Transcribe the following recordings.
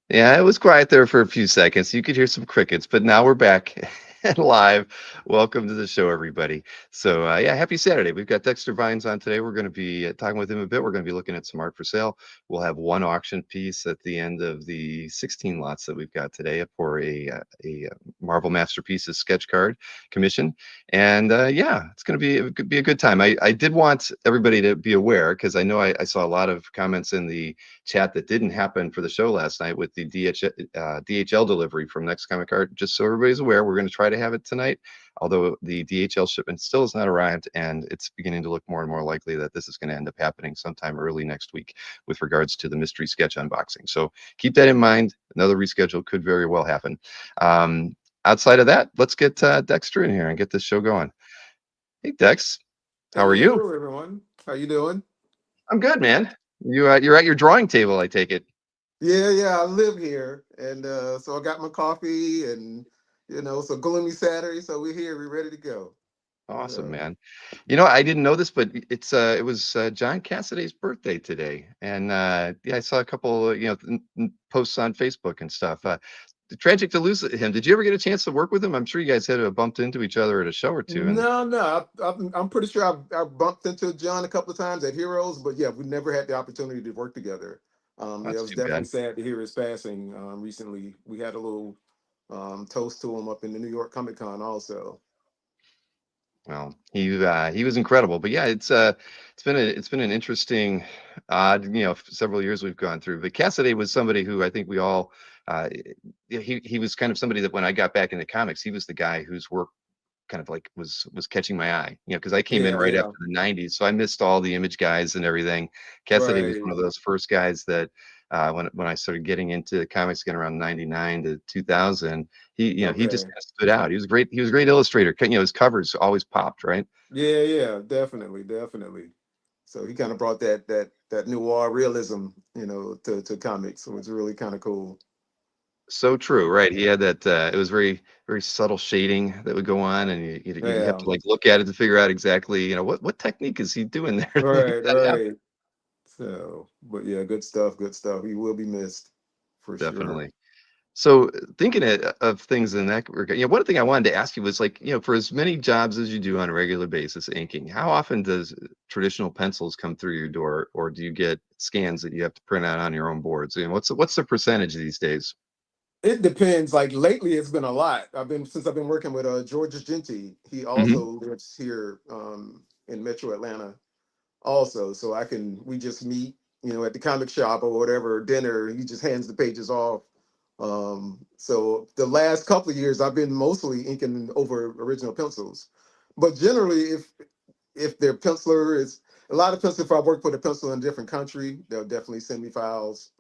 Yeah, it was quiet there for a few seconds. You could hear some crickets, but now we're back and live. Welcome to the show, everybody. So, yeah, happy Saturday. We've got Dexter Vines on today. We're going to be talking with him a bit. We're going to be looking at some art for sale. We'll have one auction piece at the end of the 16 lots that we've got today for a Marvel Masterpieces sketch card commission. And yeah, it's going to be it could be a good time. I did want everybody to be aware because I know I saw a lot of comments in the chat that didn't happen for the show last night with the DHL delivery from Next Comic Art. Just so everybody's aware, we're going to try to have it tonight, although the DHL shipment still has not arrived, and it's beginning to look more and more likely that this is going to end up happening sometime early next week with regards to the mystery sketch unboxing. So keep that in mind. Another reschedule could very well happen. Outside of that, let's get Dexter in here and get this show going. Hey, Dex, how are you? Hello, everyone. How you doing? I'm good, man. You're at your drawing table, I take it. Yeah. I live here, and so I got my coffee, and it's a gloomy Saturday, so we're here. We're ready to go. Awesome, So man. I didn't know this, but it was John Cassaday's birthday today, and yeah, I saw a couple, posts on Facebook and stuff. Tragic to lose him. Did you ever get a chance to work with him? I'm sure you guys had bumped into each other at a show or two. And no. I'm pretty sure I've bumped into John a couple of times at Heroes, but yeah, we never had the opportunity to work together. Yeah, it that's was too definitely bad. sad to hear his passing. Recently, we had a little toast to him up in the New York Comic Con, also. Well, he was incredible. But yeah, it's been an interesting, odd, several years we've gone through. But Cassaday was somebody who I think we all, uh, he was kind of somebody that when I got back into comics, he was the guy whose work kind of like was catching my eye, because I came in Yeah, right yeah, after the 90s, so I missed all the image guys and everything. Cassidy was right. one of those first guys that when I started getting into comics again around 99 to 2000, he just Okay. kind of stood out. He was a great illustrator. His covers always popped, right? Yeah, definitely. So he kind of brought that noir realism, to comics. So it's really kind of cool. So true, right? He had that. It was very, very subtle shading that would go on, and you have Yeah, to like look at it to figure out exactly, what technique is he doing there to make that happen. right. So, but yeah, good stuff, good stuff. He will be missed for sure. Definitely. So thinking of things in that regard, one thing I wanted to ask you was like, for as many jobs as you do on a regular basis, inking, how often does traditional pencils come through your door, or do you get scans that you have to print out on your own boards? What's the percentage these days? It depends. Like lately, it's been a lot. I've been working with George Genti. He Hmm. also lives here in Metro Atlanta. Also, so we just meet, at the comic shop or whatever, dinner. He just hands the pages off. So the last couple of years, I've been mostly inking over original pencils, but generally, if their penciler is a lot of pencil, if I work with a pencil in a different country, they'll definitely send me files.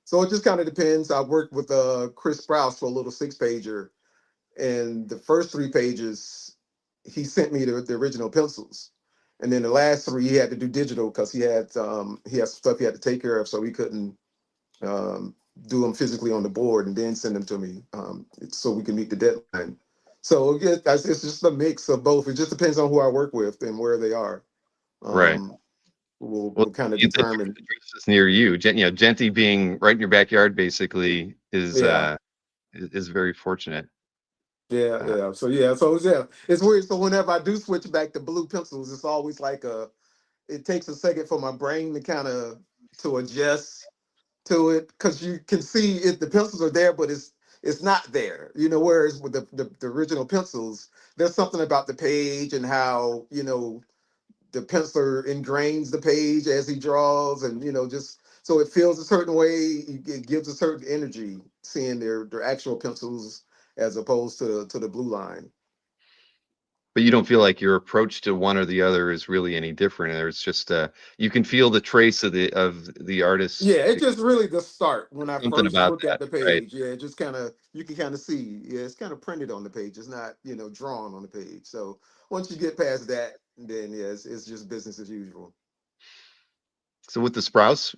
So it just kind of depends. I worked with Chris Sprouse for a little 6 pager, and the first 3 pages, he sent me the original pencils, and then the last three he had to do digital because he had stuff he had to take care of, so he couldn't um, do them physically on the board and then send them to me, so we can meet the deadline. So yeah, it's just a mix of both. It just depends on who I work with and where they are. Right. Um, will Well, will kind of the determine. address is near you. Genty being right in your backyard basically Yeah, is very fortunate. yeah, Uh, yeah. So it's weird. So whenever I do switch back to blue pencils, it's always like it takes a second for my brain to kind of to adjust to it, because you can see it, the pencils are there, but it's not there. Whereas with the original pencils, there's something about the page and how the penciler ingrains the page as he draws, and just so it feels a certain way. It gives a certain energy seeing their actual pencils as opposed to the blue line. but you don't feel like your approach to one or the other is really any different. There's just you can feel the trace of the artist, Yeah, it's just really the start when I something first about look at that, the right? page. Yeah, it just kind of you can kind of see. Yeah, it's kind of printed on the page. It's not drawn on the page. So once you get past that, then yeah, it's just business as usual. So with the Sprouse,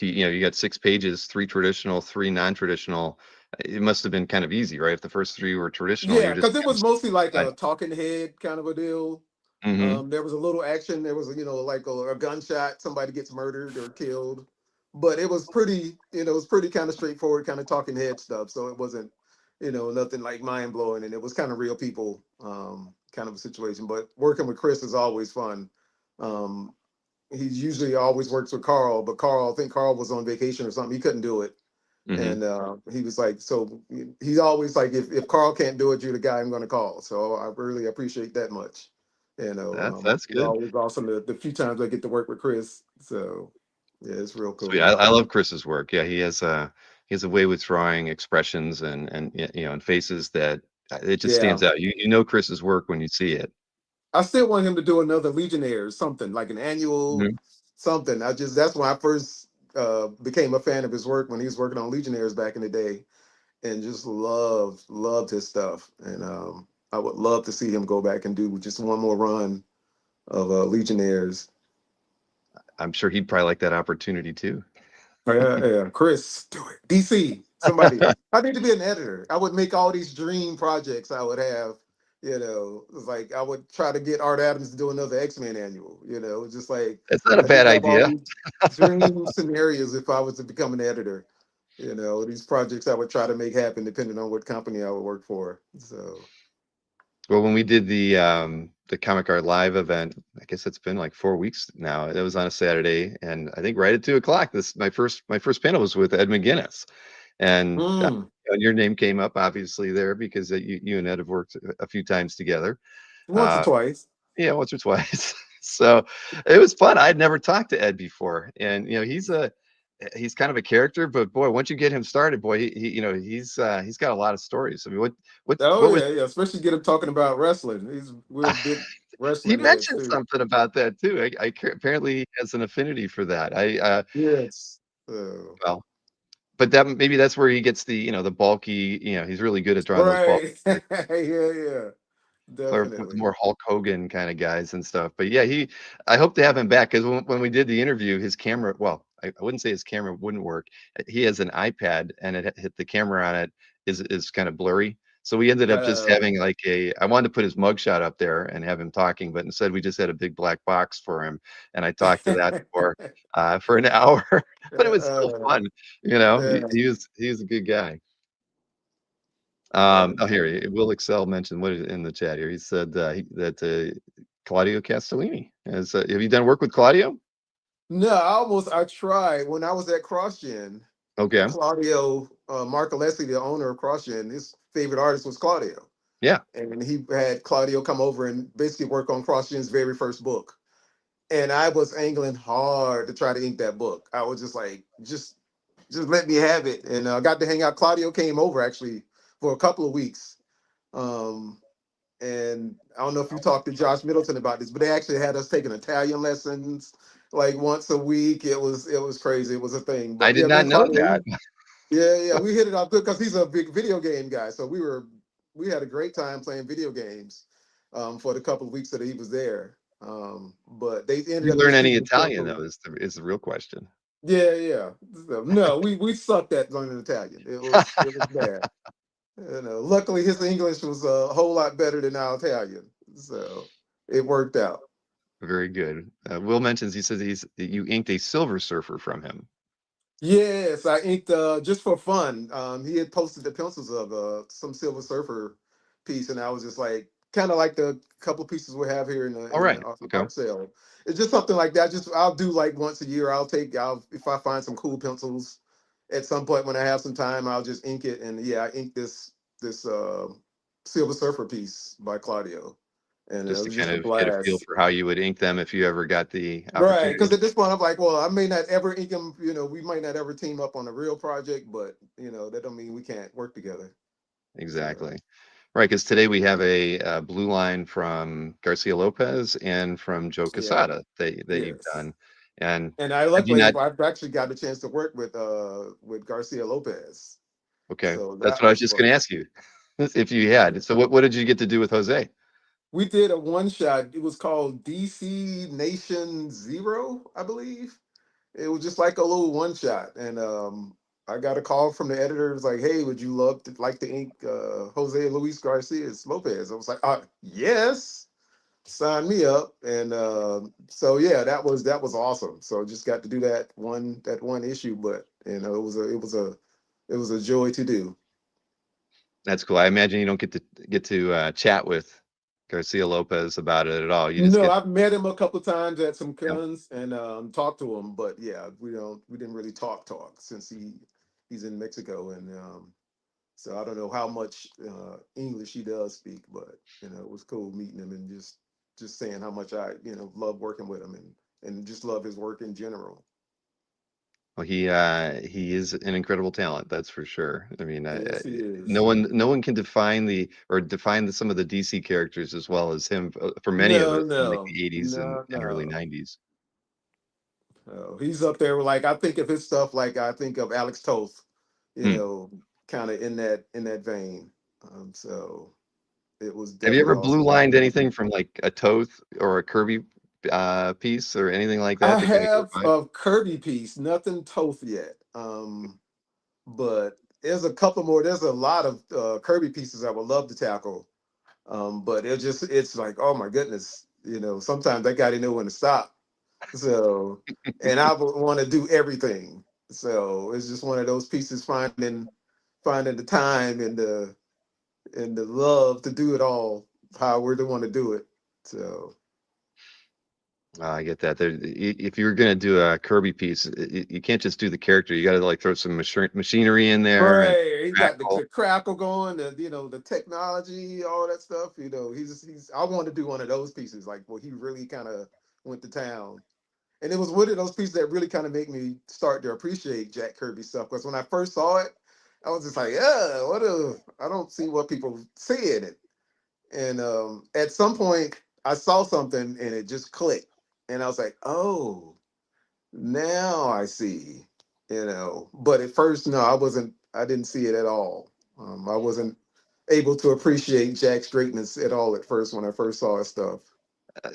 you got 6 pages, three traditional, three non-traditional. It must have been kind of easy, right? If the first three were traditional, Yeah, you're just because it kind was mostly like of. a talking head kind of a deal. Mm-hmm. There was a little action. There was like a gunshot. Somebody gets murdered or killed. but it was pretty, it was pretty kind of straightforward, kind of talking head stuff. So it wasn't, nothing like mind blowing, and it was kind of real people, kind of a situation. But working with Chris is always fun. Um, he usually always works with Carl, but Carl, I think Carl was on vacation or something. He couldn't do it. Hmm. And he was like, so he's always like, if Carl can't do it, you're the guy I'm going to call. So I really appreciate that much. That's It's good. always awesome the few times I get to work with Chris. So yeah, it's real Sweet. cool. I love Chris's work. Yeah, he has a way with drawing expressions and faces that it just Yeah. stands out. You know Chris's work when you see it. I still want him to do another Legionnaires, something like an annual Mhm. something. That's when I first became a fan of his work when he was working on Legionnaires back in the day, and just loved his stuff. And I would love to see him go back and do just one more run of Legionnaires. I'm sure he'd probably like that opportunity too. Yeah, Chris, do it. DC, somebody. I need to be an editor. I would make all these dream projects I would have. It's like I would try to get Art Adams to do another X-Men annual. Just like It's not a I bad just have all idea. these dream scenarios if I was to become an editor. These projects I would try to make happen depending on what company I would work for. So Well, when we did the Comic Art Live event, I guess it's been like 4 weeks now. It was on a Saturday, and I think right at 2 o'clock. This my first panel was with Ed McGuinness, and mm, your name came up obviously there because you and Ed have worked a few times together. once or Uh, twice. yeah, once or twice. So it was fun. I'd never talked to Ed before, and he's kind of a character, but boy, once you get him started, boy, he's got a lot of stories. I mean, Oh what was yeah, yeah. Especially get him talking about wrestling. We're big he wrestling heads mentioned too. something about that too. Apparently he has an affinity for that. Yes. So Well, but maybe that's where he gets the bulky. He's really good at drawing those bulky, right. Yeah, yeah. or the Definitely. more Hulk Hogan kind of guys and stuff. But yeah, I hope to have him back because when we did the interview, his camera, well, I wouldn't say his camera wouldn't work. He has an iPad and it hit the camera on it is kind of blurry. So we ended up just Uh, having I wanted to put his mugshot up there and have him talking, but instead we just had a big black box for him, and I talked to that for an hour. But it was still uh, fun. yeah, He was a good guy. yeah. Oh, here, Will Excel mentioned what is in the chat here. He said that Claudio Castellini has. Have you done work with Claudio? No, I tried when I was at CrossGen. Okay. Claudio Marcolesi, the owner of CrossGen, his favorite artist was Claudio. Yeah. And he had Claudio come over and basically work on CrossGen's very first book. And I was angling hard to try to ink that book. I was just like, just let me have it. And I got to hang out. Claudio came over actually for a couple of weeks. Um, and I don't know if you talked to Josh Middleton about this, but they actually had us taking Italian lessons like once a week. It was crazy. It was a thing. I But did yeah, me not and know Claudio, that. yeah, we hit it off good because he's a big video game guy. So we had a great time playing video games for the couple of weeks that he was there. But they ended You up learn just any shooting the short Italian though movie. is the real question. Yeah, yeah. So, no, we sucked at learning Italian. It was bad. Luckily his English was a whole lot better than our Italian, so it worked out. Very good. Will mentions he says you inked a Silver Surfer from him. Yes, I inked just for fun. He had posted the pencils of some Silver Surfer piece, and I was just like, kind of like the couple pieces we have here in the All in the right. art Okay. art sale. It's just something like that. Just I'll do like once a year. I'll if I find some cool pencils at some point when I have some time, I'll just ink it. And yeah, I inked this Silver Surfer piece by Claudio, and it Just to was kind just a of get a feel blast. for how you would ink them if you ever got the Right, opportunity. because at this point I'm like, well, I may not ever ink him. We might not ever team up on a real project, but that don't mean we can't work together. So Exactly. Right, because today we have a blue line from Garcia Lopez and from Joe yeah, Quesada that you've yes. done. And And I have you luckily not? I've actually got a chance to work with Garcia Lopez, Okay, so that's that what I was was just going fun. to ask you if you had. So what did you get to do with Jose? We did a one shot. It was called DC Nation Zero, I believe. It was just like a little one shot, and I got a call from the editor. It was like, "Hey, would you like to ink Jose Luis Garcia Lopez?" I was like, "Yes." Sign me up, and so yeah, that was awesome. So just got to do that one issue, but it was a joy to do. That's cool. I imagine you don't get to chat with Garcia Lopez about it at all. You just No, get, I've met him a couple times at some you know, cons and talked to him, but yeah, we didn't really talk since he's in Mexico, and so I don't know how much English he does speak, but it was cool meeting him and just saying how much I love working with him, and just love his work in general. well, he is an incredible talent, that's for sure. I mean, Yes, he no is. one no one can define some of the DC characters as well as him for many of No, us in like no, the 80s no, and early no. 90s. He's up there. Like I think of his stuff, like I think of Alex Toth, you Hmm. know, kind of in that vein. So it was Have you definitely ever blue awesome lined working with anything him. from like a Toth or a Kirby piece or anything like that I to kind of get have a vibe? a Kirby piece, nothing Toth yet. But there's a couple more. There's a lot of Kirby pieces I would love to tackle. But it's like, oh my goodness, sometimes I got to know when to stop. So, and I would want to do everything. So it's just one of those pieces, finding the time and the love to do it all, how we're the one to do it. So I get that. If you're gonna do a Kirby piece, you can't just do the character. You got to like throw some machinery in there and right, he got the, crackle. the crackle going, the technology, all that stuff. He's I want to do one of those pieces, like where he really kind of went to town. And it was one of those pieces that really kind of made me start to appreciate Jack Kirby stuff. Because when I first saw it, I was just like, yeah, I don't see what people see in it. And at some point, I saw something and it just clicked. And I was like, oh, now I see, But at first, no, I didn't see it at all. I wasn't able to appreciate Jack's greatness at all at first when I first saw his stuff.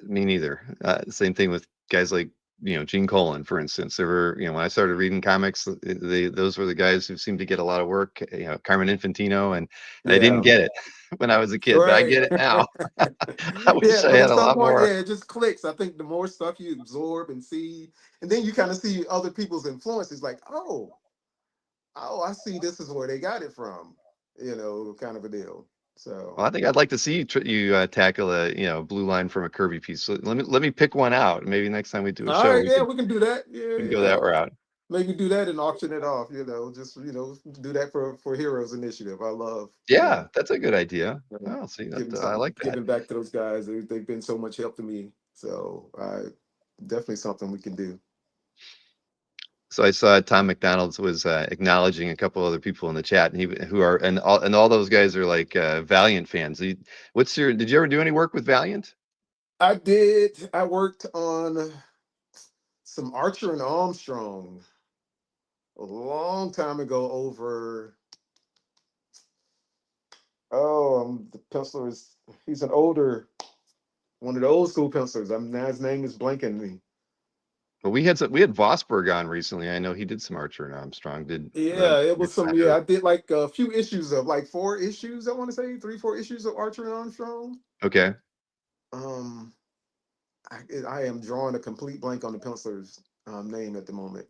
Me neither. Same thing with guys like Gene Colan, for instance. There were when I started reading comics, those were the guys who seemed to get a lot of work. Carmen Infantino, and I didn't Yeah. get it when I was a kid, but I Right. get it now. I wish Yeah, I but had at a some lot point, more. yeah, it just clicks. I think the more stuff you absorb and see, and then you kind of see other people's influences, like, oh, I see this is where they got it from, kind of a deal. Well, So, I think I'd like to see you tackle a blue line from a Kirby piece. So let me pick one out. Maybe next time we do a all show, right, yeah, we can do that. Yeah, we can go that yeah. route. Maybe do that and auction it off, just, do that for Heroes Initiative. I love, Yeah, that's a good idea. Oh, see that giving I something, like that. giving back to those guys. They've been so much help to me. So, definitely something we can do. So I saw Tom McDonald's was acknowledging a couple other people in the chat, and all those guys are like Valiant fans. Did you ever do any work with Valiant? I did. I worked on some Archer and Armstrong a long time ago over. Oh, the penciler is. He's an older, one of the old school pencilers. Now his name is blanking me. Well, we had Vosberg on recently. I know he did some Archer and Armstrong. Did that? Yeah, it was some. Kind Yeah, of I did like a few issues of like 4 issues. I want to say 3, 4 issues of Archer and Armstrong. okay. Um, I am drawing a complete blank on the penciler's name at the moment.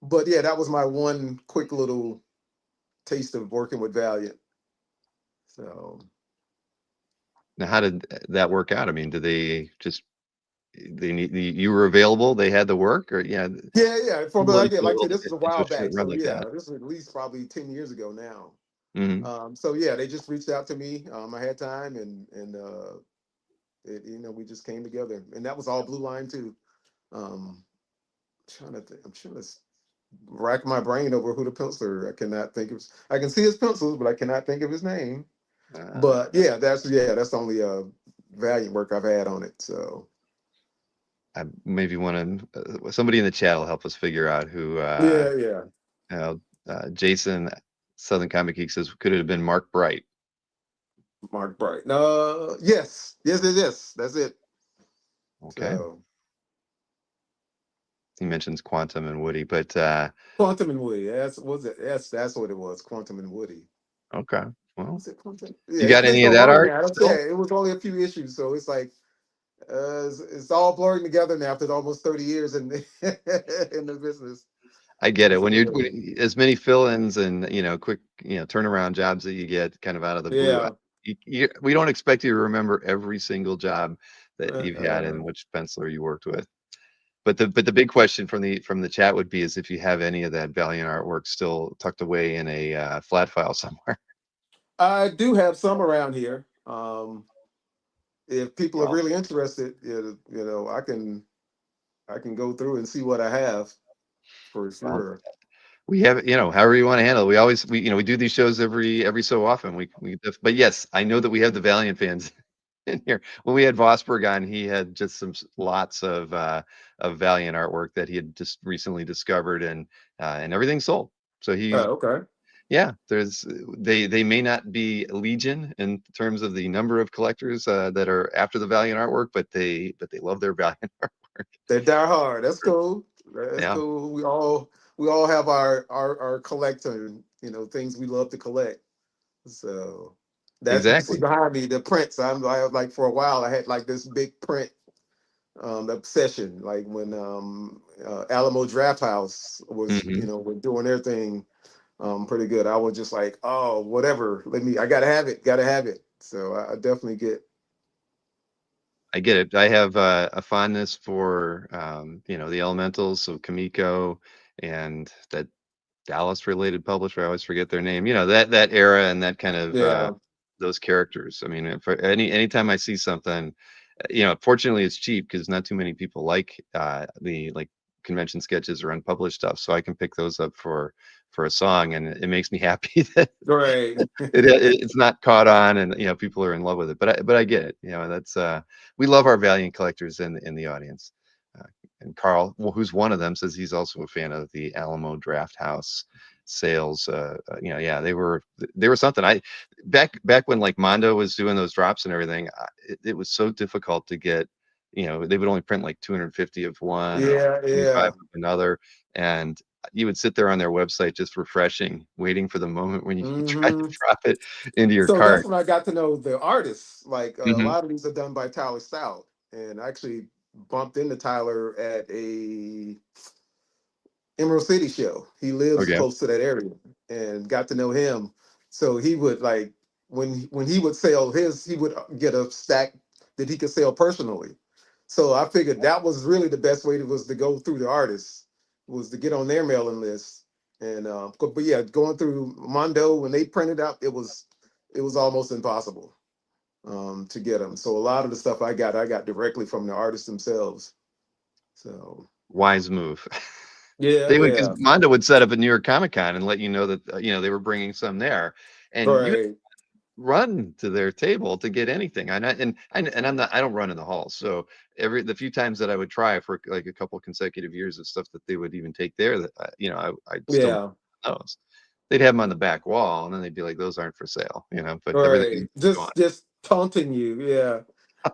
But yeah, that was my one quick little taste of working with Valiant. So Now, how did that work out? I mean, did they just you were available? They had the work, or yeah, yeah, yeah. From people like like yeah, to like I roll said, this is a into while a short back. run So like yeah, that. this is at least probably 10 years ago now. Hmm. So yeah, they just reached out to me. I had time, and we just came together, and that was all Blue Line too. Um, trying to think, I'm trying to rack my brain over who the penciler. I cannot think of. I can see his pencils, but I cannot think of his name. But yeah, that's the only Valiant work I've had on it. So I maybe want to somebody in the chat will help us figure out who. yeah, yeah. Jason Southern Comic Geek says could it have been Mark Bright? Mark Bright. No, yes, yes, yes, yes. That's it. Okay, So he mentions Quantum and Woody, but Quantum and Woody. That's was it. That's what it was. Quantum and Woody. okay. Well, Was it Quantum? you Yeah, it's got been any so of that long art now. I don't still? say it was only a few issues, so it's like It's all blurring together now after almost 30 years in in the business. I get it. So As many fill-ins and quick turnaround jobs that you get kind of out of the blue. yeah. We don't expect you to remember every single job that you've had Uh, and which penciler you worked with. But the big question from the chat would be is if you have any of that Valiant artwork still tucked away in a flat file somewhere. I do have some around here. If people are Well, really interested, I can go through and see what I have for well, sure. we have however you want to handle it. We do these shows every so often. But yes, I know that we have the Valiant fans in here. When we had Vosberg on, he had just lots of Valiant artwork that he had just recently discovered, and everything sold. So he, Okay. yeah, they may not be legion in terms of the number of collectors that are after the Valiant artwork, but they love their Valiant artwork. They die hard. That's cool. That's Yeah, cool. We all have our collector, things we love to collect. So that's you see exactly. behind me the prints. I like for a while I had like this big print obsession. Like when Alamo Draft House was Hmm. were doing their thing pretty good. I was just like, oh whatever. I gotta have it. Gotta have it. So I definitely get. I get it. I have a fondness for the elementals, so Kamiko and that Dallas related publisher. I always forget their name. That era and that kind of Yeah. those characters. I mean, if anytime I see something, fortunately it's cheap because not too many people like the like convention sketches or unpublished stuff, so I can pick those up for a song, and it makes me happy that Right. it's not caught on, and people are in love with it. But I get it. That's we love our Valiant collectors in the audience. Uh, and Carl, well, who's one of them, says he's also a fan of the Alamo Draft House sales. Yeah, they were something. I back when like Mondo was doing those drops and everything, it was so difficult to get. They would only print like 250 of one or Yeah. 25 Yeah. of another, and you would sit there on their website just refreshing, waiting for the moment when you try to Hmm. drop it into your So that's cart. when I got to know the artists. Like a Hmm. lot of these are done by Tyler Stout, and I actually bumped into Tyler at a Emerald City show. He lives Okay. close to that area, and got to know him. So he would like when he would sell his, he would get a stack that he could sell personally. So I figured that was really the best way was to go through the artists, was to get on their mailing list. And but yeah, going through Mondo when they printed out, it was almost impossible to get them. So a lot of the stuff I got directly from the artists themselves. So Wise move. yeah, They would, because yeah, Mondo would set up a New York Comic Con and let you know that they were bringing some there, and you right. run to their table to get anything. I don't run in the halls, so the few times that I would try for like a couple consecutive years of stuff that they would even take there, that I'd still Yeah. those. They'd have them on the back wall, and then they'd be like, "Those aren't for sale," but everything Right. was gone. Just taunting you. Yeah.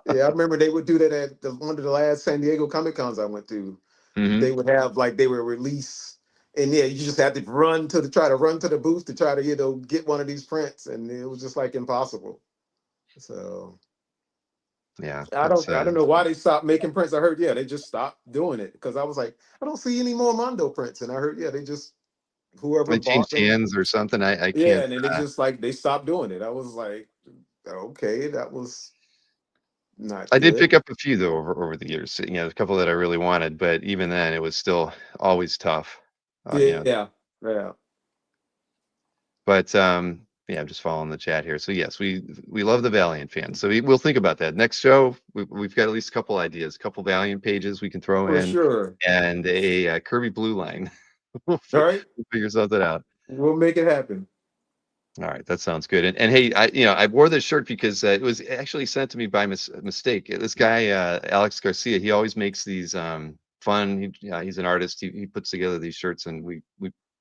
Yeah. I remember they would do that at one of the last San Diego Comic Cons I went to. Hmm. They would have like they would release, and yeah, you just had to try to run to the booth to try to, get one of these prints. And it was just like impossible. So Yeah, I that's don't I don't know why they stopped making prints. I heard, yeah, they just stopped doing it because I was like, I don't see any more Mondo prints. And I heard, yeah, they just whoever they bought changed them. hands or something. I Yeah, can't. and then they just like they stopped doing it. I was like, okay, that was not I did good. pick up a few though over the years. A couple that I really wanted, but even then, it was still always tough. Yeah, yeah, But yeah, I'm just following the chat here. So yes, we love the Valiant fans. So we'll think about that next show. We've got at least a couple ideas, a couple Valiant pages we can throw for in, sure. and a Kirby Blue Line. All right, We'll figure something out. we'll make it happen. All right, that sounds good. And hey, I wore this shirt because it was actually sent to me by mistake. This guy Alex Garcia, he always makes these fun. He's an artist. He puts together these shirts, and we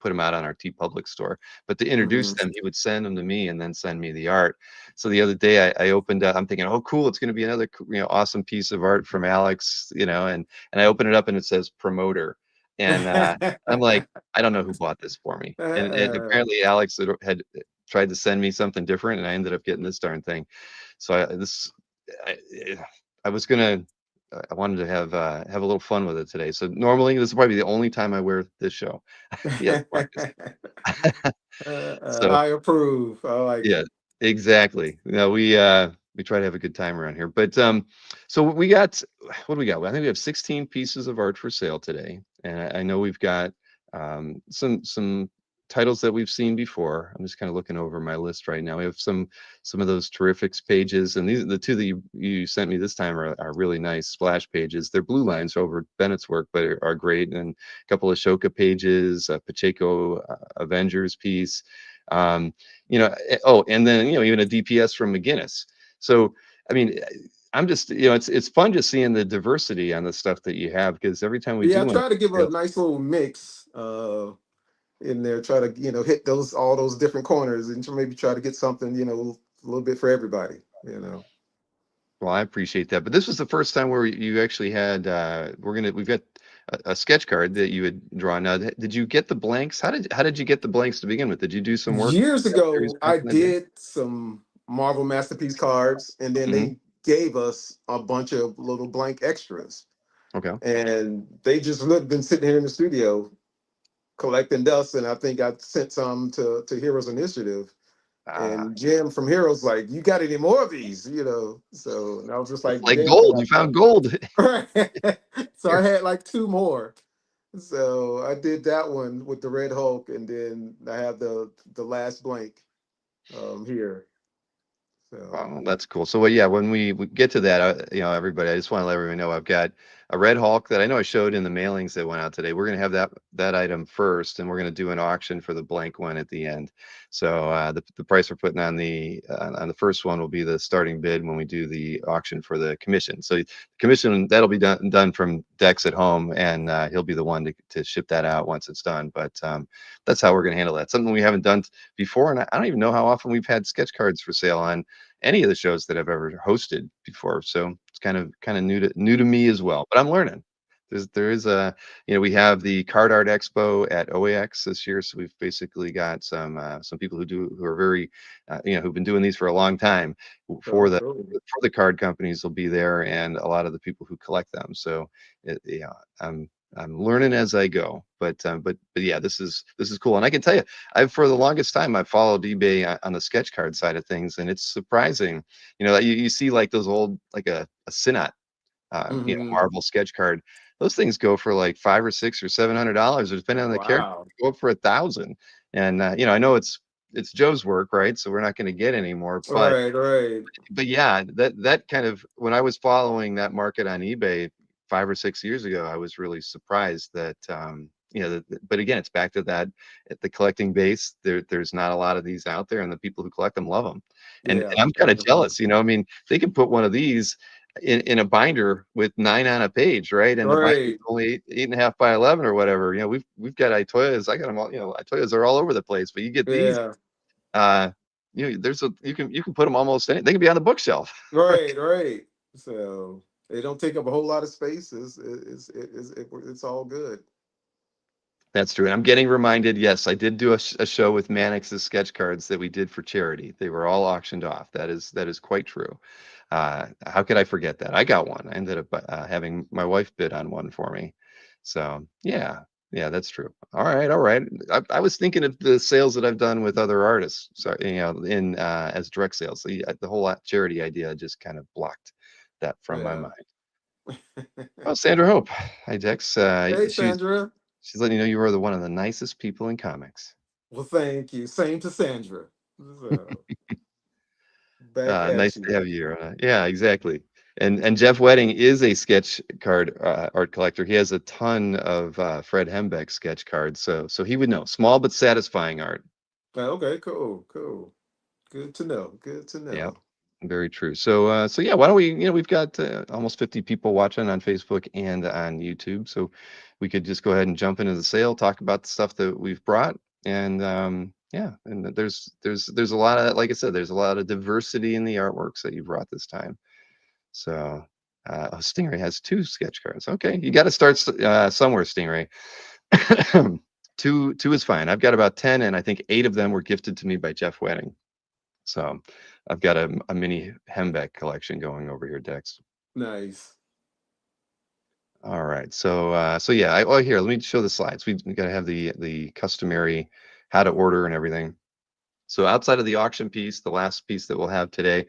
put them out on our T Public store. But to introduce Hmm. them, he would send them to me and then send me the art. So the other day, I opened up. I'm thinking, oh, cool, it's going to be another awesome piece of art from Alex. And I open it up and it says promoter, and I'm like, I don't know who bought this for me. And apparently Alex had tried to send me something different, and I ended up getting this darn thing. So I was gonna I wanted to have a little fun with it today. So normally this is probably the only time I wear this show. Yes, Marcus. So I approve. I like yeah, it. exactly. We try to have a good time around here. But so we got what do we got? Well, I think we have 16 pieces of art for sale today, and I know we've got some titles that we've seen before. I'm just kind of looking over my list right now. We have some of those terrific pages, and these the two that you sent me this time are really nice splash pages. They're blue lines over Bennett's work, but are great, and a couple of Shoka pages, a Pacheco Avengers piece. Um, oh, and then even a DPS from McGinnis. So I mean, I'm just it's fun just seeing the diversity on the stuff that you have, because every time we Yeah, do I one of try to give these a sales, nice little mix in there. Try to hit those all those different corners and maybe try to get something a little bit for everybody. well, I appreciate that. But this was the first time where you actually had we've got a sketch card that you had drawn. Now, did you get the blanks? How did you get the blanks to begin with? Did you do some work for Years the Sale series ago, back I in the day? did some Marvel Masterpiece cards, and then Hmm. they gave us a bunch of little blank extras. Okay. And they just been sitting here in the studio collecting dust. And I think I sent some to Heroes Initiative. Ah, And Jim from Heroes like, you got any more of these? So and I was just it's like, like damn, gold. You found gold. right. So I Here. had like two more. So I did that one with the Red Hulk, and then I have the last blank here. So Wow, that's cool. So, well, yeah, when we get to that, everybody, I just want to let everyone know I've got a Red Hulk that I know I showed in the mailings that went out today. We're going to have that item first, and we're going to do an auction for the blank one at the end. So, the price we're putting on the first one will be the starting bid when we do the auction for the commission. So, the commission that'll be done from Dex at home, and he'll be the one to ship that out once it's done. But that's how we're going to handle that. Something we haven't done before, and I don't even know how often we've had sketch cards for sale on any of the shows that I've ever hosted before. So it's kind of new to me as well. But I'm learning. There is we have the Card Art Expo at OAX this year, so we've basically got some people who are very who've been doing these for a long time for oh, the cool. for the card companies will be there, and a lot of the people who collect them. So I'm learning as I go. But yeah, this is cool, and I can tell you, I've for the longest time I followed eBay on the sketch card side of things, and it's surprising. You see like those old like a Synot, Hmm. Marvel sketch card. Those things go for like $500 or $600, depending on the character. Wow. They go up for 1,000. And I know it's Joe's work, right? So we're not going to get any more. But Right, right. yeah, that kind of when I was following that market on eBay 5 or 6 years ago, I was really surprised that but again, it's back to that at the collecting base. There's not a lot of these out there, and the people who collect them love them. And Yeah, I'm kind of definitely. jealous. I mean, they can put one of these in a binder with 9 on a page, right? And the binder's Right. only eight and a half by 11 or whatever. We've got Itoyas. I got them all. Itoyas are all over the place, but you get these. Yeah. Uh, you can put them almost they can be on the bookshelf. Right, right. So they don't take up a whole lot of space. It's all good. That's true. And I'm getting reminded, yes, I did do a show with Mannix's sketch cards that we did for charity. They were all auctioned off. That is quite true. How could I forget that? I got one. I ended up having my wife bid on one for me. So yeah, that's true. All right, all right. I was thinking of the sales that I've done with other artists. So in as direct sales. The whole charity idea just kind of blocked that from my Yeah. mind. Oh, Sandra Hope. Hi, Dex. Hey, Sandra. She's letting you know you are one of the nicest people in comics. Well, thank you. Same to Sandra. So back Nice at to you. have you here. Yeah, exactly. And Jeff Wedding is a sketch card art collector. He has a ton of Fred Hembeck sketch cards, so he would know. Small but satisfying art. Okay, cool, cool. Good to know. Good to Yeah, know. very true. So yeah, why don't we? We've got almost 50 people watching on Facebook and on YouTube, so we could just go ahead and jump into the sale, talk about the stuff that we've brought, and yeah, and there's a lot of, like I said, there's a lot of diversity in the artworks that you brought this time. So, Stingray has two sketch cards. Okay, you got to start somewhere, Stingray. Two is fine. I've got about 10, and I think 8 of them were gifted to me by Jeff Wedding. So I've got a mini Hembeck collection going over here, Dex. Nice. All right. So yeah. Oh, here. Let me show the slides. We got to have the customary how to order and everything. So outside of the auction piece, the last piece that we'll have today,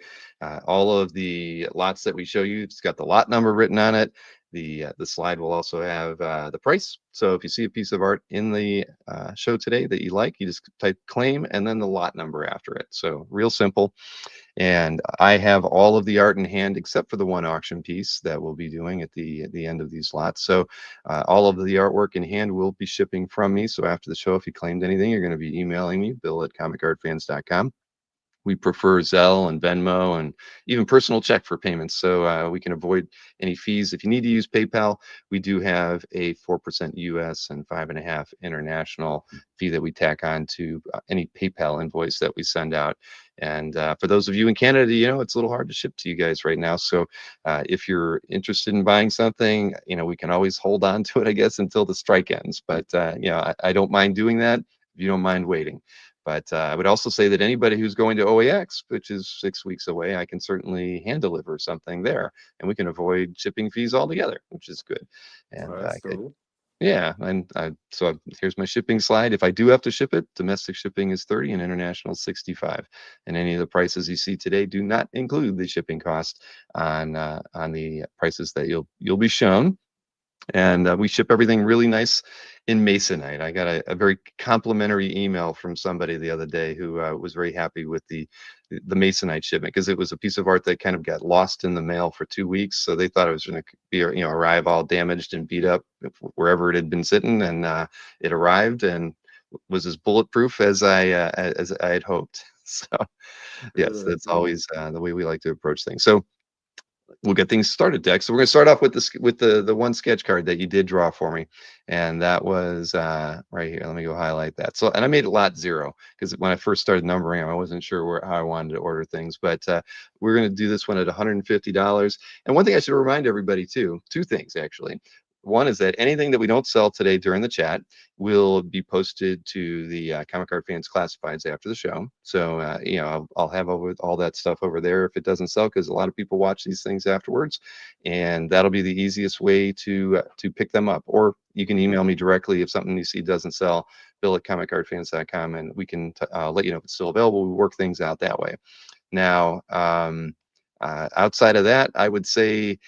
all of the lots that we show you, it's got the lot number written on it. The slide will also have the price. So if you see a piece of art in the show today that you like, you just type claim and then the lot number after it. So real simple. And I have all of the art in hand except for the one auction piece that we'll be doing at the end of these lots. So all of the artwork in hand will be shipping from me. So after the show, if you claimed anything, you're going to be emailing me, bill@comicartfans.com. We prefer Zelle and Venmo and even personal check for payments, so we can avoid any fees. If you need to use PayPal, we do have a 4% US and 5.5 international fee that we tack on to any PayPal invoice that we send out. And for those of you in Canada, it's a little hard to ship to you guys right now. So if you're interested in buying something, we can always hold on to it, I guess, until the strike ends. But I don't mind doing that if you don't mind waiting. But I would also say that anybody who's going to OAX, which is 6 weeks away, I can certainly hand deliver something there, and we can avoid shipping fees altogether, which is good. Oh, And that's cool. yeah, and here's my shipping slide. If I do have to ship it, domestic shipping is 30 and international 65. And any of the prices you see today do not include the shipping cost on the prices that you'll be shown. And we ship everything really nice in Masonite. I got a very complimentary email from somebody the other day who was very happy with the Masonite shipment because it was a piece of art that kind of got lost in the mail for 2 weeks. So they thought it was going to be, arrive all damaged and beat up wherever it had been sitting, and it arrived and was as bulletproof as I had hoped. So yes, Good. that's always the way we like to approach things. So we'll get things started, Dex. So we're going to start off with the one sketch card that you did draw for me, and that was right here. Let me go highlight that. So, and I made it lot 0 because when I first started numbering them, I wasn't sure how I wanted to order things. But we're going to do this one at $150. And one thing I should remind everybody too, two things actually. One is that anything that we don't sell today during the chat will be posted to the Comic Art Fans Classifieds after the show. So, I'll have all that stuff over there if it doesn't sell, because a lot of people watch these things afterwards, and that'll be the easiest way to pick them up. Or you can email me directly if something you see doesn't sell, bill@comicartfans.com, and we can let you know if it's still available. We work things out that way. Now, outside of that, I would say,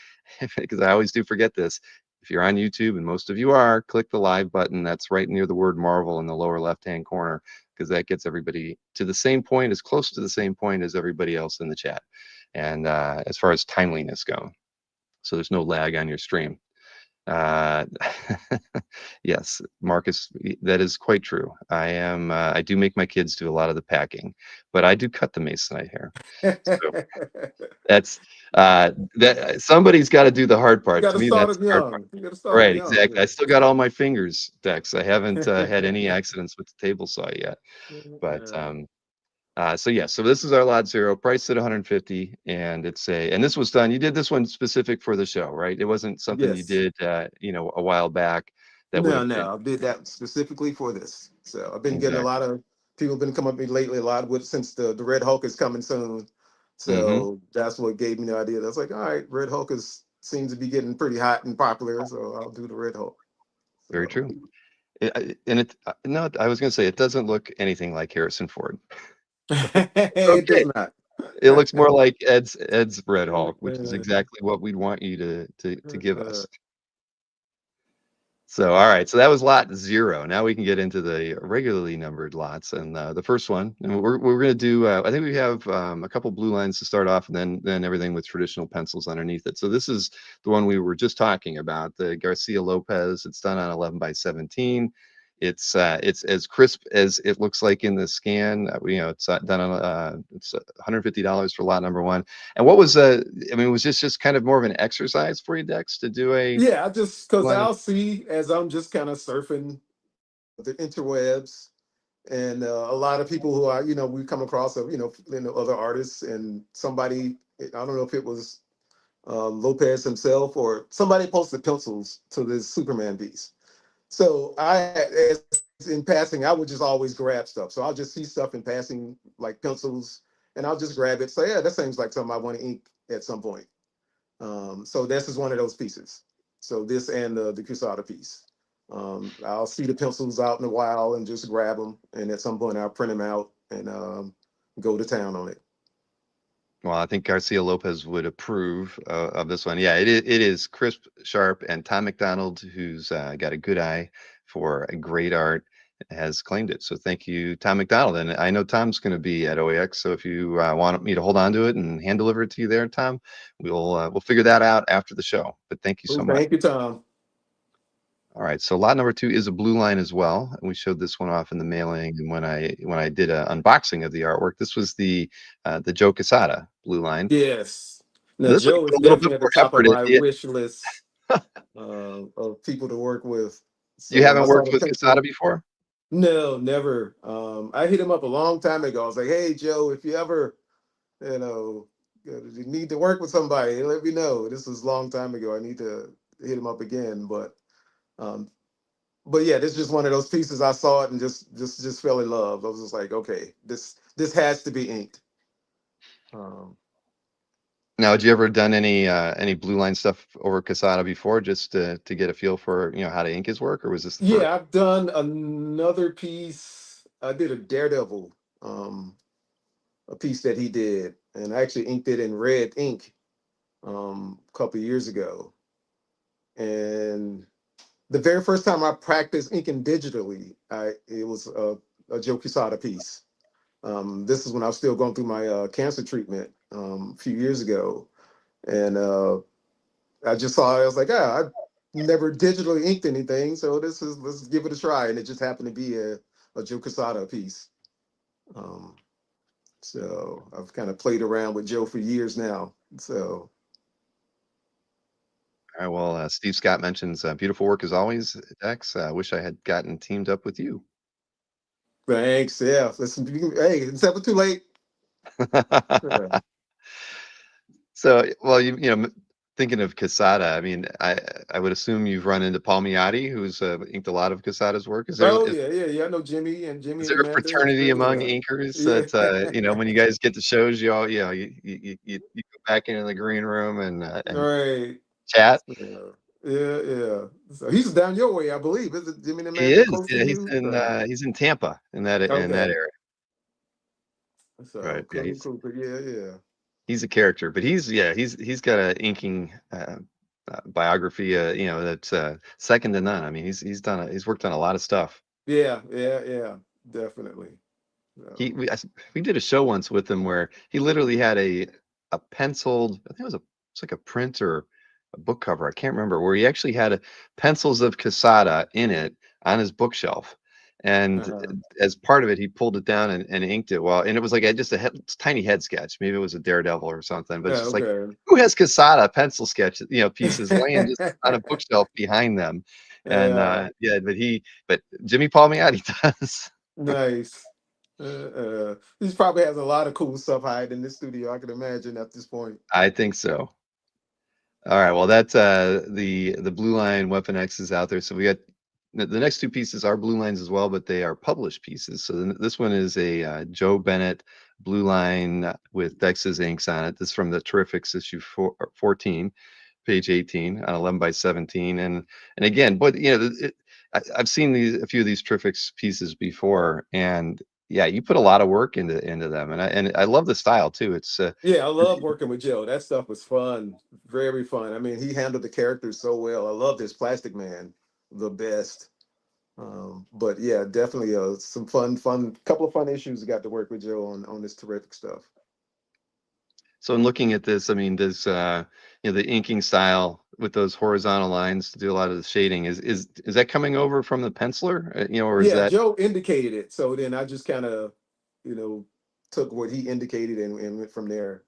because I always do forget this, if you're on YouTube, and most of you are, click the live button. That's right near the word Marvel in the lower left-hand corner, because that gets everybody to the same point, as close to the same point as everybody else in the chat. And as far as timeliness go, so there's no lag on your stream. Uh, yes, Marcus, that is quite true. I do make my kids do a lot of the packing, but I do cut the masonite hair. So that's that somebody's got to do the hard You part. got To to me, start that's them the hard part. young. You got to start them Right, young. exactly. I still got all my fingers, Dex. I haven't had any accidents with the table saw yet. But Yeah. so yeah, so this is our lot 0, priced at 150, and and this was done. You did this one specific for the show, right? It wasn't something you Yes. did a while back that would No, have been. no, I did that specifically for this. So I've been getting a lot Exactly. of people been coming up to me lately, a lot with since the Red Hulk is coming soon. Hmm. So that's what gave me the idea. That's like, all right, Red Hulk is seems to be getting pretty hot and popular, so I'll do the Red Hulk. Very So true. And it no, I was going to say it doesn't look anything like Harrison Ford. It's it okay. does not. It looks more like Ed's Red Hulk, which is exactly what we'd want you to give us. So, all right. So that was lot 0. Now we can get into the regularly numbered lots, and the first one, and we're going to do. I think we have a couple blue lines to start off, and then everything with traditional pencils underneath it. So this is the one we were just talking about, the Garcia Lopez. It's done on 11 by 17. It's as crisp as it looks like in the scan. It's done on it's $150 for lot number 1. And what was I mean, was this just kind of more of an exercise for you, Dex, to do a Yeah, I just because line of? I'll see as I'm just kind of surfing the interwebs, and a lot of people who are, we come across of, other artists, and somebody, I don't know if it was Lopez himself or somebody posted pencils to this Superman piece. So as in passing, I would just always grab stuff. So I'll just see stuff in passing, like pencils, and I'll just grab it. So yeah, that seems like something I want to ink at some point. So this is one of those pieces. So this and the Cassaday piece. I'll see the pencils out in a while and just grab them, and at some point I'll print them out and go to town on it. Well, I think Garcia Lopez would approve of this one. Yeah, it is crisp, sharp, and Tom McDonald, who's got a good eye for a great art, has claimed it. So thank you, Tom McDonald. And I know Tom's going to be at OAX, so if you want me to hold on to it and hand deliver it to you there, Tom, we'll figure that out after the show. But thank you so much. Thank you, Tom. All right, so lot number 2 is a blue line as well, and we showed this one off in the mailing. And when I did an unboxing of the artwork, this was the Joe Quesada blue line. Yes. Now, Now, this one Joe put is a little bit definitely at the more top of effort my in it. wish list of people to work with. So You when I haven't saw worked the with pencil, Quesada before? no, never. I hit him up a long time ago. I was like, "Hey, Joe, if you ever, you know, you need to work with somebody, let me know." This was a long time ago. I need to hit him up again, um, but yeah, this is just one of those pieces. I saw it and just fell in love. I was just like, okay, this has to be inked. Um, Now, had you ever done any blue line stuff over Quesada before, just to get a feel for how to ink his work, or was this the first? yeah, I've done another piece. I did a Daredevil, a piece that he did, and I actually inked it in red ink a couple of years ago. And the very first time I practiced inking digitally, it was a Joe Quesada piece. This is when I was still going through my cancer treatment a few years ago, and I just saw it. I was like, I never digitally inked anything, so let's give it a try. And it just happened to be a Joe Quesada piece. Um, so I've kind of played around with Joe for years now. So All right, well, Steve Scott mentions beautiful work as always, Dex. I wish I had gotten teamed up with you. thanks. Yeah, listen. Hey, it's never too late. Yeah. So, well, thinking of Quesada, I mean, I would assume you've run into Palmiotti, who's inked a lot of Quesada's work. Is there Oh is, yeah. I know Jimmy is and there a Amanda. fraternity among Yeah, inkers that yeah. when you guys get to shows, you all you go back into the green room and Right. chat? Yeah. So he's down your way, I believe. Is it Jimmy and He Amanda is. close to Yeah, you? he's in Tampa in that Okay. area. So Right. Yeah, cool. Yeah. he's a character, but he's got a inking biography, that's second to none. I mean, he's worked on a lot of stuff. Yeah. Definitely. He So, we did a show once with him where he literally had a penciled, I think it's like a print or a book cover, I can't remember, where he actually had pencils of Casada in it on his bookshelf. And uh-huh. as part of it, he pulled it down and inked it. Well, and it was like just tiny head sketch. Maybe it was a Daredevil or something, but it's just like, Okay. who has Casada pencil sketch, pieces laying just on a bookshelf behind them? And Yeah. yeah, but Jimmy Palmiotti does. Nice. He probably has a lot of cool stuff hiding in this studio, I can imagine at this point. I think so. All right. Well, that's the Blue Line Weapon X is out there. So we got the next 2 pieces are blue lines as well, but they are published pieces. So this one is a Joe Bennett blue line with Dex's inks on it. This is from the Terrifics issue 14, page 18 on 11 by 17. And again, but I've seen a few of these Terrifics pieces before, and yeah, you put a lot of work into them, and I love the style too. It's Yeah, I love working with Joe. That stuff was fun, very fun. I mean, he handled the characters so well. I love this Plastic Man, the best. But yeah, definitely some fun, couple of fun issues. Got to work with Joe on this terrific stuff. So in looking at this, I mean, does the inking style with those horizontal lines to do a lot of the shading is that coming over from the penciler, or is Yeah, that? Joe indicated it, so then I just kind of, you know, took what he indicated and went from there.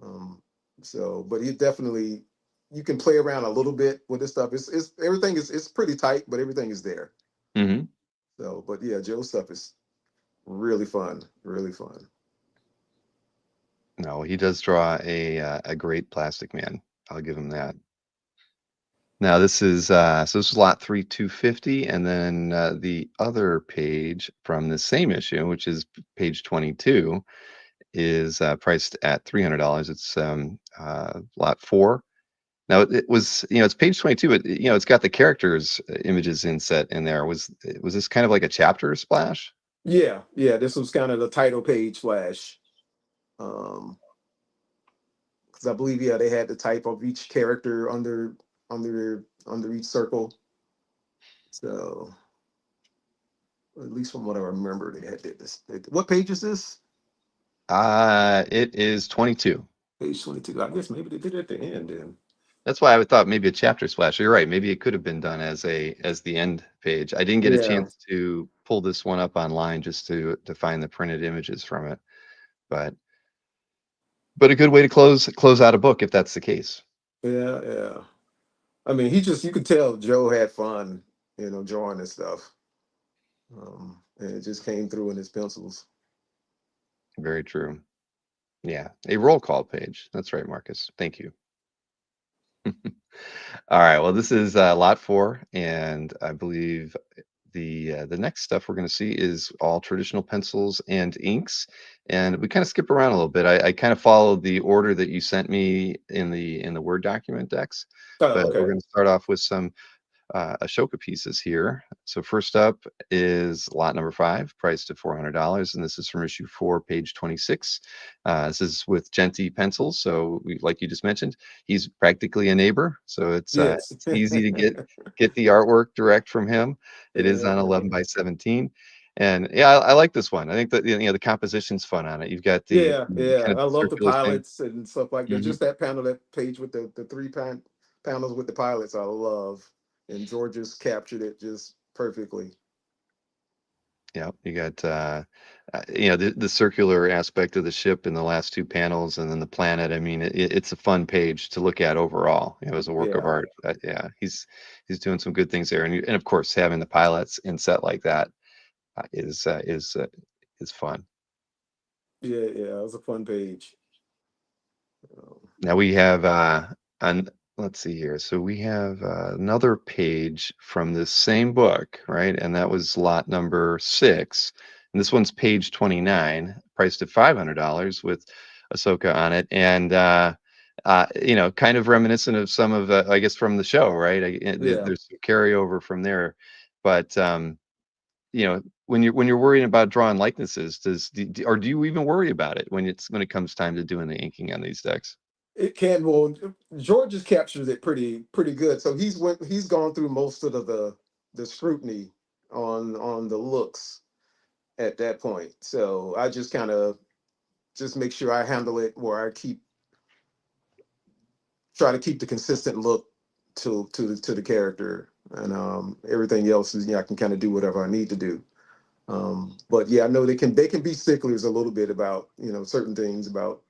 Um, so, but he definitely, you can play around a little bit with this stuff. It's everything is it's pretty tight, but everything is there. Hmm. So, but yeah, Joe's stuff is really fun, really fun. No, he does draw a great Plastic Man. I'll give him that. Now this is lot 3 250, and then the other page from the same issue, which is page 22, is priced at $300. It's lot 4. Now it was, it's page 22, but it's got the characters images inset in there. Was this kind of like a chapter splash? Yeah, yeah. This was kind of the title page flash. Um, because I believe they had the type of each character under each circle. So at least from what I remember, they had did this. What page is this? It is 22. Page 22. I guess maybe they did it at the end then. That's why I would thought maybe a chapter splash. You're right. Maybe it could have been done as the end page. I didn't get a Yeah, chance to pull this one up online just to find the printed images from it, but a good way to close out a book if that's the case. yeah, yeah. I mean, you could tell Joe had fun, drawing this stuff. And it just came through in his pencils. Very true. Yeah, a roll call page. That's right, Marcus. Thank you. All right. Well, this is lot 4, and I believe the next stuff we're going to see is all traditional pencils and inks, and we kind of skip around a little bit. I kind of followed the order that you sent me in the Word document, Dex, Oh, but we're okay. going to start off with some Ashoka pieces here. So first up is lot number 5, priced at $400, and this is from issue 4, page 26. This is with Genti pencils. So like you just mentioned, he's practically a neighbor. So Yes. it's easy to get the artwork direct from him. It is Yeah, on yeah. 11 by 17. And yeah, I like this one. I think that the composition's fun on it. You've got the Yeah, yeah. kind of I love the circular thing. pilots and stuff like that. Hmm. Just that panel, that page with the panels with the pilots, I love. And George's captured it just perfectly. Yeah, you got the circular aspect of the ship in the last 2 panels, and then the planet. I mean, it's a fun page to look at overall. As a work of Yeah, art. Yeah, he's doing some good things there, and of course having the pilots in set like that is fun. yeah, yeah. It was a fun page. Um, Now we have an let's see here. So we have another page from this same book, right? And that was lot number 6. And this one's page 29, priced at $500 with Ahsoka on it. And kind of reminiscent of some of I guess from the show, right? yeah. There's some carryover from there. But when you're worrying about drawing likenesses, or do you even worry about it when it comes time to doing the inking on these decks? It can well George just captures it pretty good. So he's gone through most of the scrutiny on the looks at that point. So I just kind of just make sure I handle it where try to keep the consistent look to the character, and everything else is I can kind of do whatever I need to do. But yeah, I know they can be sticklers a little bit about certain things about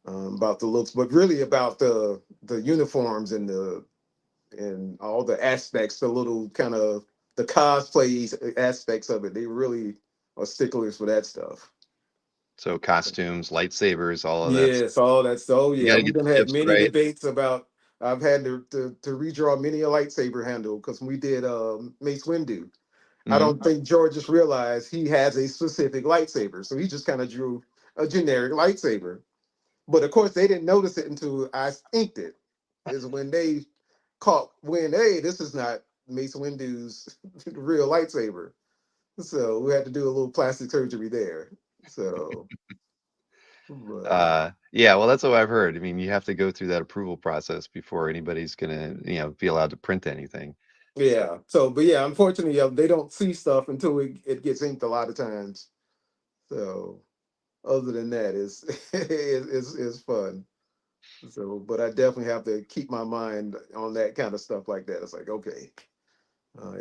the looks, but really about the uniforms and all the aspects, the little kind of the cosplays aspects of it. They really are sticklers for that stuff. So costumes, lightsabers, all of that stuff. Yes, all that stuff. Oh You yeah, gotta we've get the done had tips many right. debates about. I've had to redraw many a lightsaber handle because we did Mace Windu. I Mhm. don't think George just realized he has a specific lightsaber, so he just kind of drew a generic lightsaber. But of course, they didn't notice it until I inked it. Is when they caught hey, this is not Mace Windu's real lightsaber. So we had to do a little plastic surgery there. So, but Yeah, well, that's what I've heard. I mean, you have to go through that approval process before anybody's gonna, be allowed to print anything. So, yeah. So, but yeah, unfortunately, they don't see stuff until it gets inked a lot of times. So, other than that, it's fun. So, but I definitely have to keep my mind on that kind of stuff like that. It's like, okay,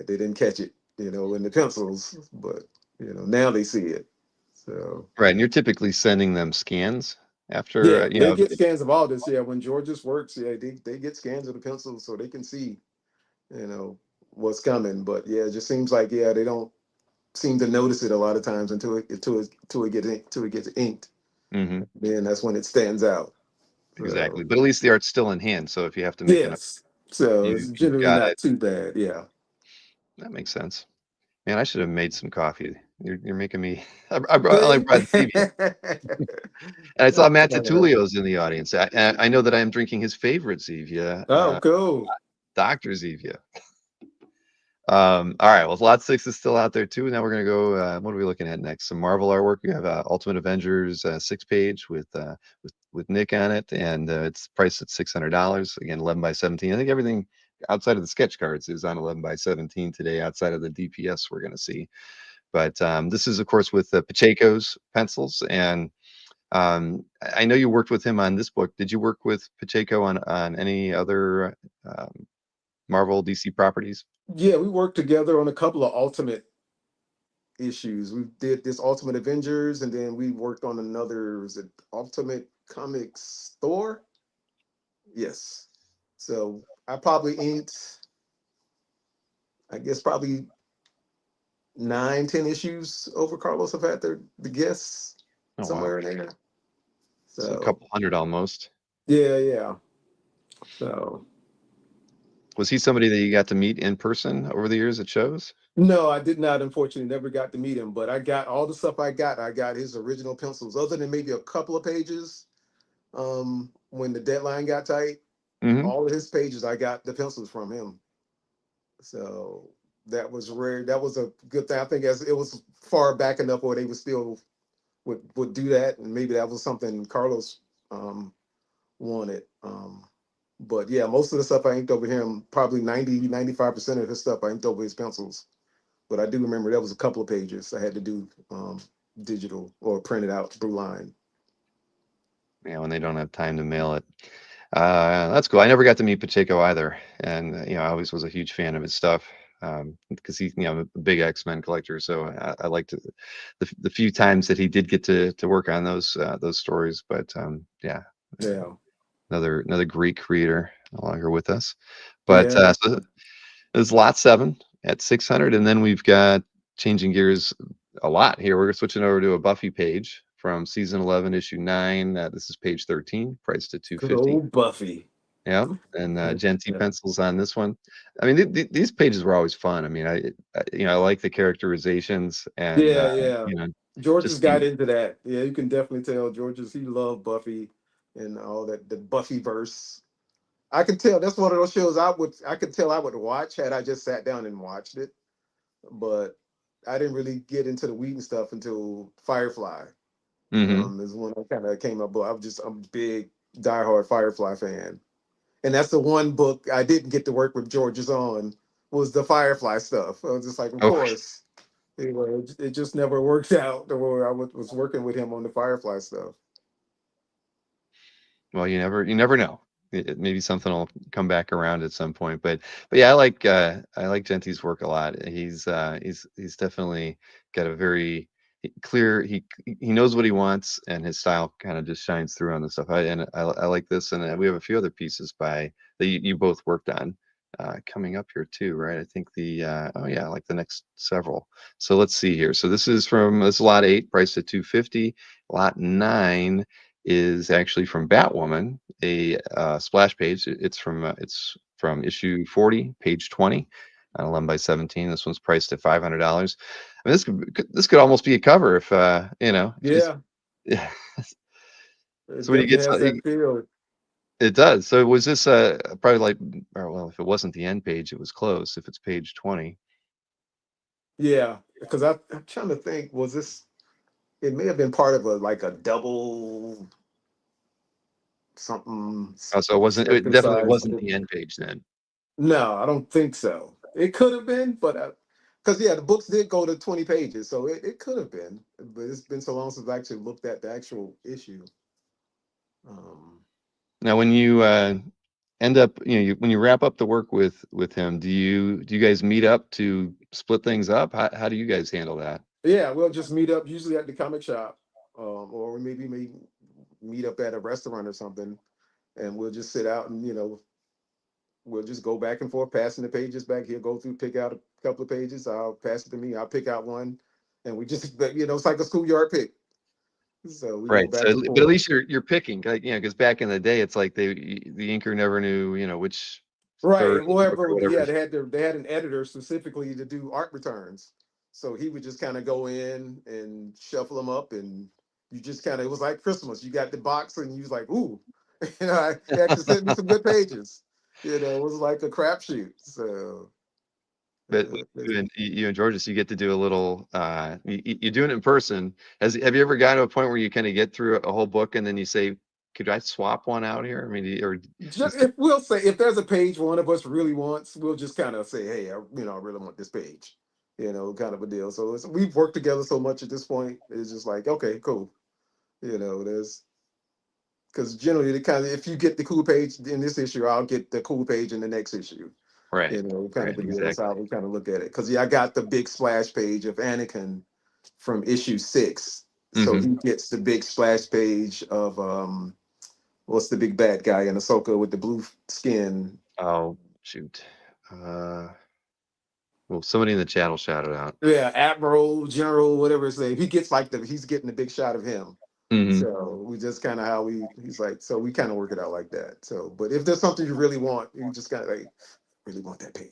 they didn't catch it, in the pencils, but now they see it. So, right, and you're typically sending them scans after, yeah, they get scans of all this. Yeah, when George's works, yeah, they get scans of the pencils so they can see, you know, what's coming. But yeah, it just seems like they don't seem to notice it a lot of times until it gets inked. Mhm, Then that's when it stands out. exactly. So But at least the art's still in hand. So if you have to make an yes, so it's you've generally got not it. too bad. Yeah. That makes sense. Man, I should have made some coffee. You're making me. I only See? brought stevia, and I saw Matt Tutulio's in the audience. I know that I am drinking his favorite Zevia, Oh, cool. Dr. Zevia. All right. Well, Lot 6 is still out there too. Now we're gonna go. What are we looking at next? Some Marvel artwork. We have Ultimate Avengers 6 page with Nick on it, and it's priced at $600. Again, 11 by 17. I think everything outside of the sketch cards is on 11 by 17 today. Outside of the DPS, we're gonna see. But this is, of course, with Pacheco's pencils, and I know you worked with him on this book. Did you work with Pacheco on any other Marvel DC properties? Yeah, we worked together on a couple of Ultimate issues. We did this Ultimate Avengers, and then we worked on another, was it Ultimate Comics Store? Yes. So I probably inked, I guess probably 9, 10 issues over Carlos have had the guests Oh wow, somewhere in there. so a So couple hundred almost. yeah. So Was he somebody that you got to meet in person over the years at shows? no, I did not, unfortunately, never got to meet him, but I got all the stuff I got. I got his original pencils, other than maybe a couple of pages. When the deadline got tight, Hmm. all of his pages, I got the pencils from him. So that was rare. That was a good thing. I think as it was far back enough where they would still would do that, and maybe that was something Carlos wanted. But yeah, most of the stuff I inked over him, probably 90, 95% of his stuff I inked over his pencils. But I do remember that was a couple of pages I had to do digital or printed out through line. Yeah, when they don't have time to mail it. That's cool. I never got to meet Pacheco either, and I always was a huge fan of his stuff because I'm a big X-Men collector, so I liked it, the few times that he did get to work on those stories. But yeah, Yeah. another great creator no longer with us. But Yeah. so there's Lot 7 at 600, and then we've got changing gears a lot here. We're switching over to a Buffy page from season 11, issue 9. This is page 13, priced at Good 250. old Buffy. Yeah, and Gen T Yeah. pencils on this one. I mean, these pages were always fun. I mean, I like the characterizations, and Yeah. George has just got into that. Yeah, you can definitely tell he loved Buffy and all that, the Buffy verse. I can tell that's one of those shows I could tell I would watch had I just sat down and watched it. But I didn't really get into the Whedon stuff until Firefly. hmm. Is when I kind of came up. But I'm a big diehard Firefly fan. And that's the one book I didn't get to work with George's on, was the Firefly stuff. I was just like, of Oh, course. Anyway, it just never worked out the way I was working with him on the Firefly stuff. well, you never know. Maybe something will come back around at some point. But yeah, I like Genti's work a lot. He's definitely got a very clear. He knows what he wants, and his style kind of just shines through on the stuff. I like this, and we have a few other pieces by that you both worked on coming up here too, right? I think oh yeah, like the next several. So let's see here. So this is lot 8, priced at 250. Lot 9 is actually from Batwoman, a splash page. It's from issue 40, page 20, on 11 by 17. This one's priced at $500. I mean, this could almost be a cover if just Yeah, yeah. it So when you definitely get has that something, feel. it does. So was this probably like, or well, if it wasn't the end page, it was close. If it's page 20. Yeah, because I'm trying to think, was this? It may have been part of a double something Oh, so it definitely exercise. wasn't the end page then. No, I don't think so. It could have been, but because yeah, the books did go to 20 pages, so it could have been. But it's been so long since I actually looked at the actual issue. Um, Now, when you end up, when you wrap up the work with him, do you guys meet up to split things up? How do you guys handle that? yeah, we'll just meet up usually at the comic shop, or we maybe meet up at a restaurant or something, and we'll just sit out and we'll just go back and forth, passing the pages back. He'll go through, pick out a couple of pages. I'll pass it to me. I'll pick out one, and we just it's like a schoolyard pick. So we go Right. back and But at forth. least you're picking, like, because back in the day, it's like the inker never knew, which Right, third and of the book or whoever, whatever. yeah, they had an editor specifically to do art returns. So he would just kind of go in and shuffle them up, and you just kind of, it was like Christmas. You got the box, and you was like, ooh, he actually sent me some good pages. It was like a crapshoot. So, But you and Georges, you get to do a little. You're doing it in person. Have you ever gotten to a point where you kind of get through a whole book and then you say, "Could I swap one out here?" I mean, or just, if we'll say, if there's a page one of us really wants, we'll just kind of say, hey, I really want this page, kind of a deal. So we've worked together so much at this point. It's just like, okay, cool. There's, because generally the kind of, if you get the cool page in this issue, I'll get the cool page in the next issue. right, Kind right, of a deal. That's exactly. how we kind of look at it. Because I got the big splash page of Anakin from issue 6. So Hmm. he gets the big splash page of what's the big bad guy in Ahsoka with the blue skin? Oh shoot. Well, somebody in the chat will shout it out. Yeah, Admiral, General, whatever his name. He gets like he's getting a big shot of him. Hmm. So we just kind of he's like, so we kind of work it out like that. So, but if there's something you really want, you just kind of like really want that page,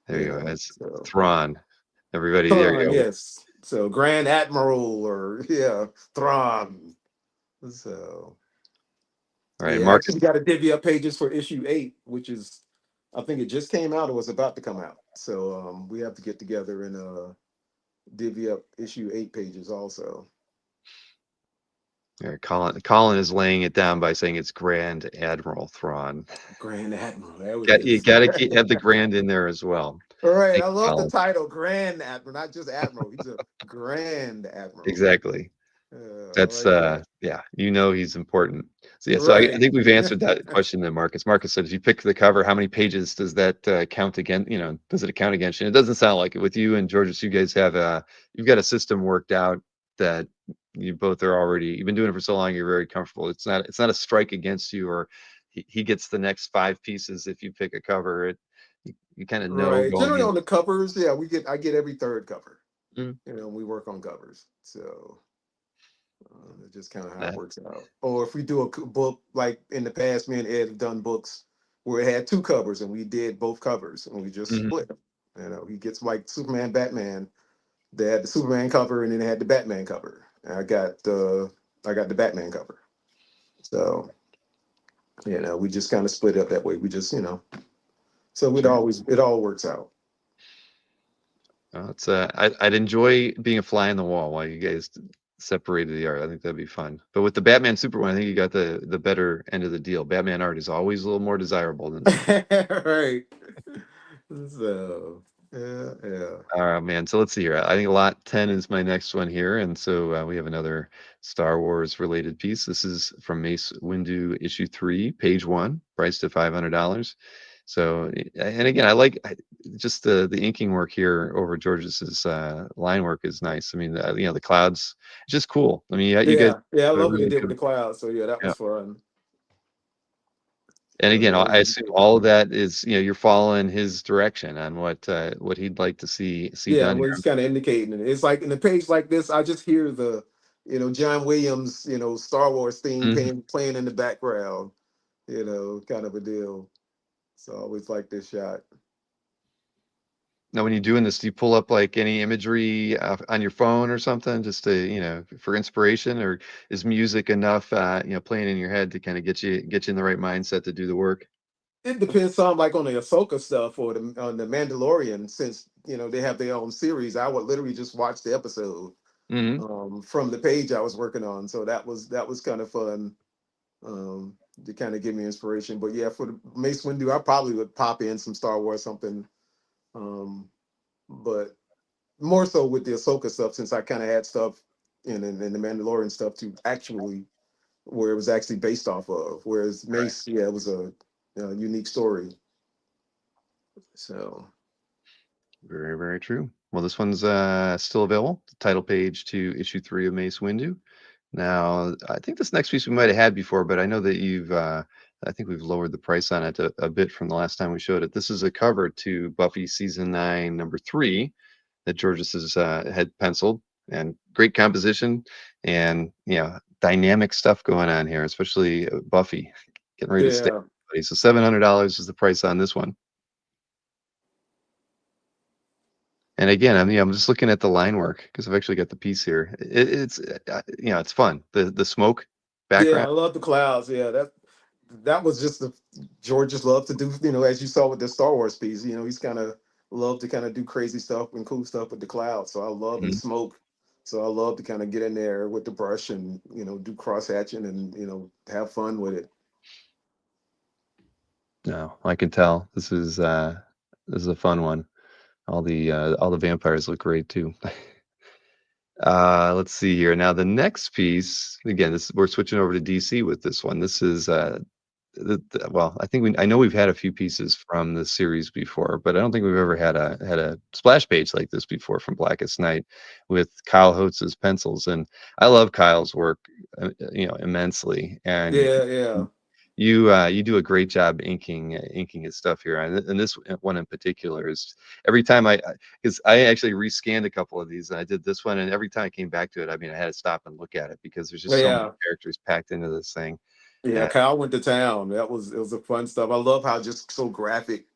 There you go. That's So, Thrawn. Everybody, there you Thrawn, go. yes. So Grand Admiral or Thrawn. So All right, yeah, Marcus. actually got to divvy up pages for issue 8, which is, I think it just came out or was about to come out. So we have to get together and divvy up issue 8 pages also. All right, Colin is laying it down by saying it's Grand Admiral Thrawn. Grand Admiral, there it You is. got to have the grand in there as well. All right, Thank I you, love the Colin. title, Grand Admiral, not just Admiral. He's a Grand Admiral. Exactly. I That's like that. yeah, he's important. So yeah, so I Right. think we've answered that question then, Marcus. Marcus said, if you pick the cover, how many pages does that count again? Does it count against you? And it doesn't sound like it with you and Georges. You guys have you've got a system worked out that you both are already. You've been doing it for so long. You're very comfortable. It's not a strike against you, or he gets the next 5 pieces if you pick a cover. You kind of know Right. going Generally in. on the covers, yeah, I get every third cover. Mm, We work on covers. So it's just kind of how it that. works out. Or if we do a book, like in the past, me and Ed have done books where it had 2 covers and we did both covers and we just Mhm. split them. He gets like Superman, Batman. They had the Superman cover and then they had the Batman cover. And I got the Batman cover. So we just kind of split up that way. We just so Sure. it all works out. It's I'd enjoy being a fly on the wall while you guys separated the art. I think that'd be fun. But with the Batman Superman, I think you got the better end of the deal. Batman art is always a little more desirable than Right. So yeah. man. So let's see here. I think lot 10 is my next one here, and so we have another Star Wars related piece. This is from Mace Windu issue 3, page 1, priced at $500. So, and again, just the inking work here over Georges's line work is nice. I mean, the clouds, just cool. I mean, you guys Yeah. I have a love what he really did with good, the clouds. So yeah, that yeah. was fun. And again, I Really assume cool. all of that is, you're following his direction on what he'd like to see Yeah, done well, here. he's kind of indicating it. It's like in a page like this, I just hear the, John Williams, Star Wars theme Mhm. playing in the background, kind of a deal. So I always like this shot. Now, when you're doing this, do you pull up like any imagery on your phone or something just to, for inspiration, or is music enough, playing in your head to kind of get you in the right mindset to do the work? It depends some like on the Ahsoka stuff or on the Mandalorian, since they have their own series. I would literally just watch the episode Hmm. from the page I was working on. So that was kind of fun to kind of give me inspiration. But yeah, for the Mace Windu, I probably would pop in some Star Wars something. Um, but more so with the Ahsoka stuff, since I kind of had stuff in the Mandalorian stuff to actually where it was actually based off of. Whereas Right. Mace, yeah, it was a unique story. So Very, very true. Well, this one's still available. The title page to issue 3 of Mace Windu. Now, I think this next piece we might have had before, but I know that I think we've lowered the price on it a bit from the last time we showed it. This is a cover to Buffy season 9, number 3, that Georges has had penciled, and great composition and dynamic stuff going on here, especially Buffy getting ready to stay. yeah, So $700 is the price on this one. And again, I'm just looking at the line work because I've actually got the piece here. It's fun. The smoke Yeah, I background. love the clouds. Yeah, that was just the George just loved to do. As you saw with the Star Wars piece, he's kind of loved to kind of do crazy stuff and cool stuff with the clouds. So I love and Mhm. smoke. So I love to kind of get in there with the brush and do cross hatching and have fun with it. No, I can tell this is a fun one. All the vampires look great too. Let's see here. Now the next piece, again, this we're switching over to DC with this one. This is well, I know we've had a few pieces from the series before, but I don't think we've ever had a splash page like this before from Blackest Night with Kyle Holtz's pencils. And I love Kyle's work, immensely. And Yeah, yeah, you do a great job inking his stuff here, and this one in particular is every time because I actually rescanned a couple of these, and I did this one, and every time I came back to it, I mean, I had to stop and look at it because there's just so many yeah, characters packed into this thing. yeah. And Kyle went to town. It was a fun stuff. I love how just so graphic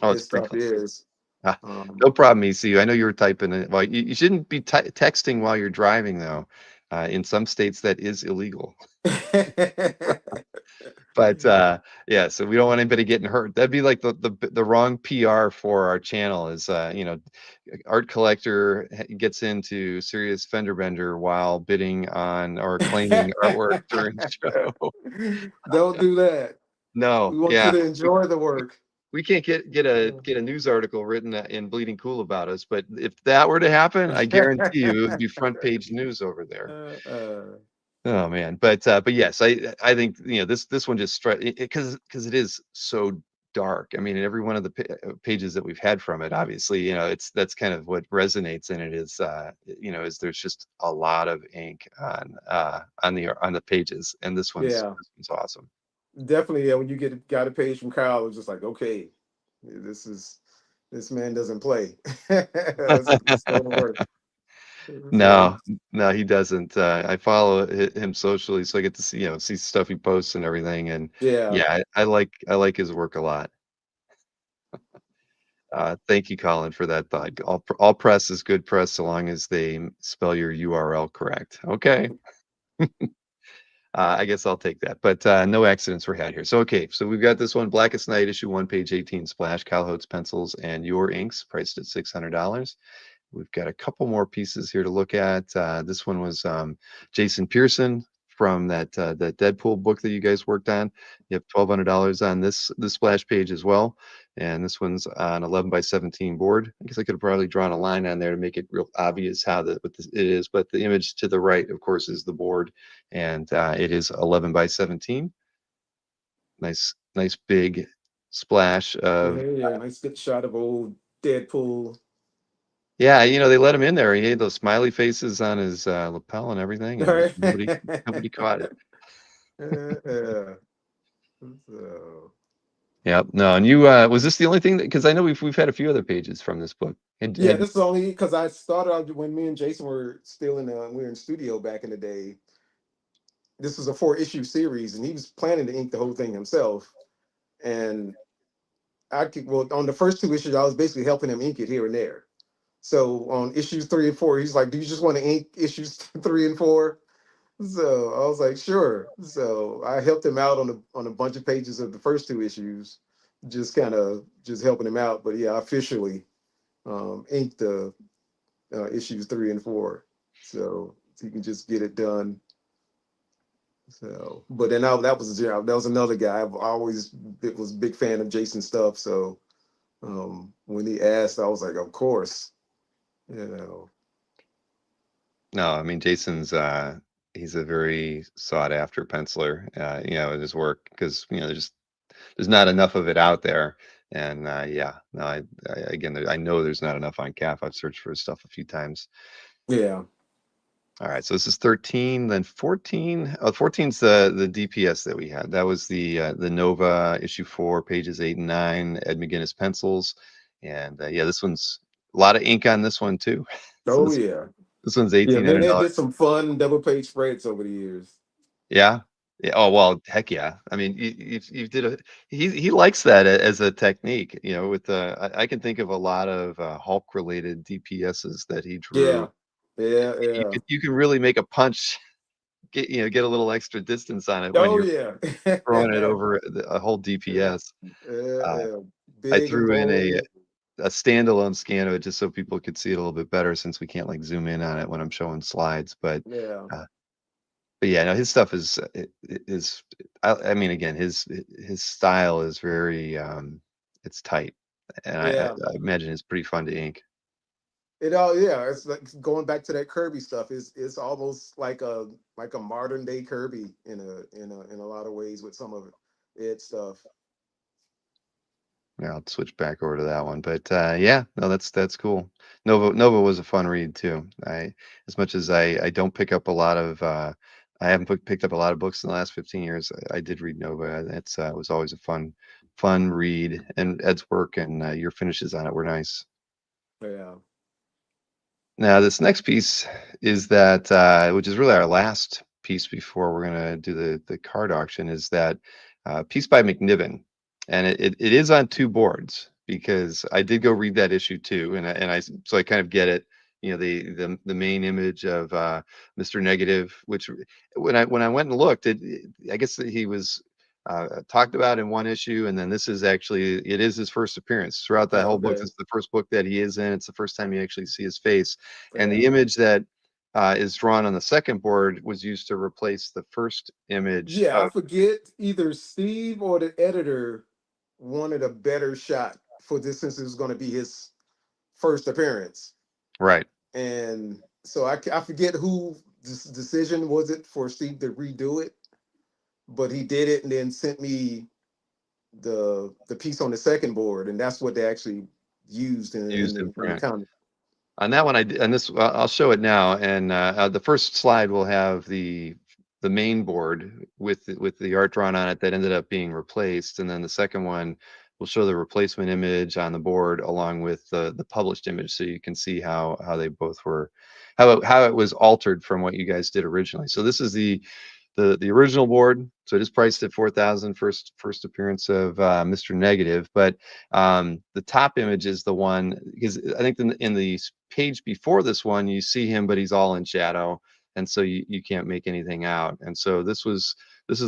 oh, it's his pretty stuff cool. is. Ah, Um, no problem, ECU. I know you were typing it. Well, you shouldn't be texting while you're driving, though. In some states, that is illegal. But yeah, so we don't want anybody getting hurt. That'd be like the wrong PR for our channel is art collector gets into serious fender bender while bidding on or claiming artwork during show. Don't do that. No, We want you yeah. to enjoy the work. We can't get a news article written in Bleeding Cool about us, but if that were to happen, I guarantee you it would be front page news over there. Oh man, but yes, I think this one just struck because it is so dark. I mean, in every one of the pages that we've had from it, obviously, that's kind of what resonates in it is is there's just a lot of ink on the pages, and Yeah, this one's awesome. definitely. Yeah, when you got a page from Kyle, it's just like, okay, this is this man doesn't play. It's going to work. So No, no, he doesn't. I follow him socially, so I get to see stuff he posts and everything, and yeah, yeah, I like his work a lot. Thank you, Colin, for that thought. All press is good press so long as they spell your URL correct. Okay. I guess I'll take that. But no accidents were had here. So, okay. So we've got this one, Blackest Night, issue 1, page 18, Splash, Cal Holtz pencils, and your inks, priced at $600. We've got a couple more pieces here to look at. This one was Jason Pearson from that Deadpool book that you guys worked on. You have $1,200 on this splash page as well, and this one's on 11 by 17 board. I guess I could have probably drawn a line on there to make it real obvious it is, but the image to the right, of course, is the board, and it is 11 by 17. Nice big splash yeah, of yeah. Nice good shot of old Deadpool. yeah, they let him in there. He had those smiley faces on his lapel and everything, All and right. nobody caught it. Yeah. So Yep. No, and you was this the only thing that because I know we've had a few other pages from this book. yeah, And this is only because I started out when me and Jason were still we were in studio back in the day. This was a 4-issue series, and he was planning to ink the whole thing himself. And on the first 2 issues, I was basically helping him ink it here and there. So on issues 3 and 4, he's like, "Do you just want to ink issues 3 and 4?" So I was like, "Sure." So I helped him out on a bunch of pages of the first 2 issues, just kind of just helping him out. But yeah, I officially inked the issues 3 and 4, so you can just get it done. So, but then that was that was another guy. I've always was a big fan of Jason's stuff. So when he asked, I was like, "Of course." You know. no, I mean Jason's he's a very sought after penciler, in his work because there's not enough of it out there. And yeah, no, again, I know there's not enough on CAF. I've searched for his stuff a few times. Yeah. All right, so this is 13, then 14. Oh, 14's the DPS that we had. That was the Nova issue 4, pages 8 and 9, Ed McGuinness pencils. And yeah, this one's a lot of ink on this one too. So Oh this yeah. this one's Yeah. Man, they $1,800. did some fun double page spreads over the years. Yeah. Yeah, oh, well, heck yeah. I mean, you did a he likes that as a technique, with I can think of a lot of Hulk related DPSs that he drew. Yeah, yeah, yeah. You can really make a punch, get a little extra distance on it when Oh you're yeah. throwing it over a whole Yeah, DPS. yeah, Uh, yeah. I Big and threw in bold. a standalone scan of it just so people could see it a little bit better since we can't like zoom in on it when I'm showing slides. Yeah, Uh, but yeah, no, his stuff is I mean, again, his style is very it's tight, and yeah. I imagine it's pretty fun to ink. It all, yeah. It's like going back to that Kirby stuff. It's almost like a modern day Kirby in a lot of ways with some of it stuff. Yeah, I'll switch back over to that one. But yeah, no, that's cool. Nova was a fun read too. As much as I don't pick up a lot of I haven't picked up a lot of books in the last 15 years. I did read Nova. It's was always a fun read, and Ed's work and your finishes on it were nice. Yeah. Now, this next piece is that, which is really our last piece before we're gonna do the card auction, is that piece by McNiven, and it is on two boards because I did go read that issue too, so I kind of get it. The main image of Mr. Negative, which when I went and looked, I guess that he was talked about in one issue, and then this is actually it is his first appearance throughout that whole book. Okay. This is the first book that he is in. It's the first time you actually see his face, and the Yeah. image that is drawn on the second board was used to replace the first image Yeah, I of forget either Steve or the editor wanted a better shot for this since it was going to be his first appearance. right. And so I forget who this decision was it for Steve to redo it, but he did it and then sent me the piece on the second board, and that's what they actually used Used in in the print. comic. On that one, and this I'll show it now. And the first slide will have the main board with the art drawn on it that ended up being replaced, and then the second one will show the replacement image on the board along with the published image, so you can see how they both were how it was altered from what you guys did originally. So this is the original board. So it is priced at 4,000. First appearance of Mr. Negative, but the top image is the one because I think in the page before this one you see him, but he's all in shadow, and so you can't make anything out. And so this is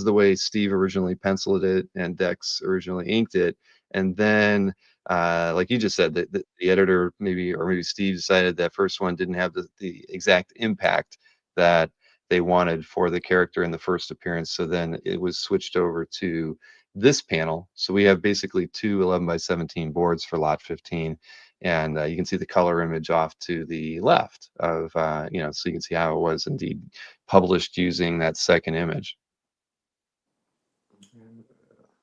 the way Steve originally penciled it and Dex originally inked it, and then. Like you just said, the editor maybe Steve decided that first one didn't have the exact impact that they wanted for the character in the first appearance. So then it was switched over to this panel. So we have basically two 11 by 17 boards for lot 15. And you can see the color image off to the left of, so you can see how it was indeed published using that second image.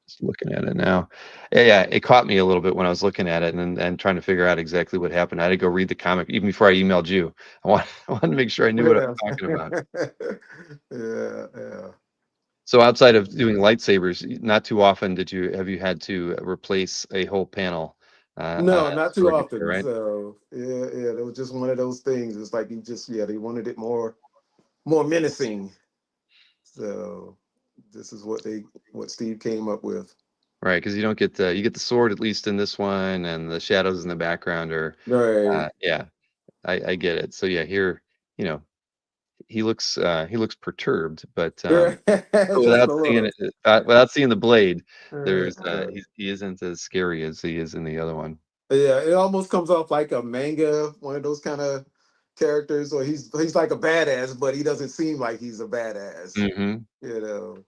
Just looking at it now. Yeah, it caught me a little bit when I was looking at it and trying to figure out exactly what happened. I had to go read the comic even before I emailed you. I wanted to make sure I knew what I Yeah. was talking about. Yeah, yeah. So outside of doing lightsabers, not too often have you had to replace a whole panel on No, a not too story before, often. right? So yeah, yeah, it was just one of those things. It's like they wanted it more menacing. So this is what Steve came up with. Right, because you don't get you get the sword at least in this one, and the shadows in the background are, Right. yeah, I get it. So yeah, here, you know, he looks perturbed, but Just a little. without seeing the blade, Uh, there's uh, he isn't as scary as he is in the other one. yeah, it almost comes off like a manga, one of those kind of characters, or he's like a badass, but he doesn't seem like he's a badass. Hmm. You know.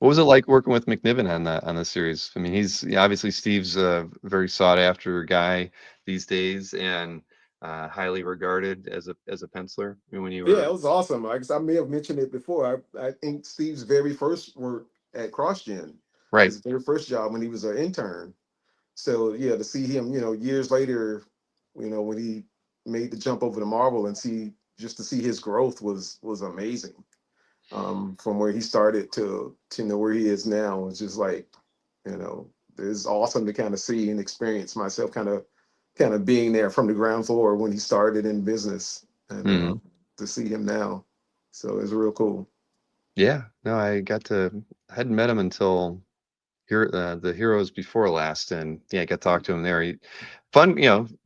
What was it like working with McNiven on the series? I mean, obviously Steve's a very sought after guy these days and highly regarded as a penciler. I mean, when you Yeah, were it was awesome. Like I may have mentioned it before. I think Steve's very first work at CrossGen, right. his very first job when he was an intern. So yeah, to see him, years later, when he made the jump over to Marvel and to see his growth was amazing. From where he started to know where he is now, it's just like, it's awesome to kind of see and experience myself kind of being there from the ground floor when he started in business and Hmm. to see him now. So it's real cool. Yeah, no, I hadn't met him until here the Heroes Before Last, and yeah, I got to talk to him there. Fun,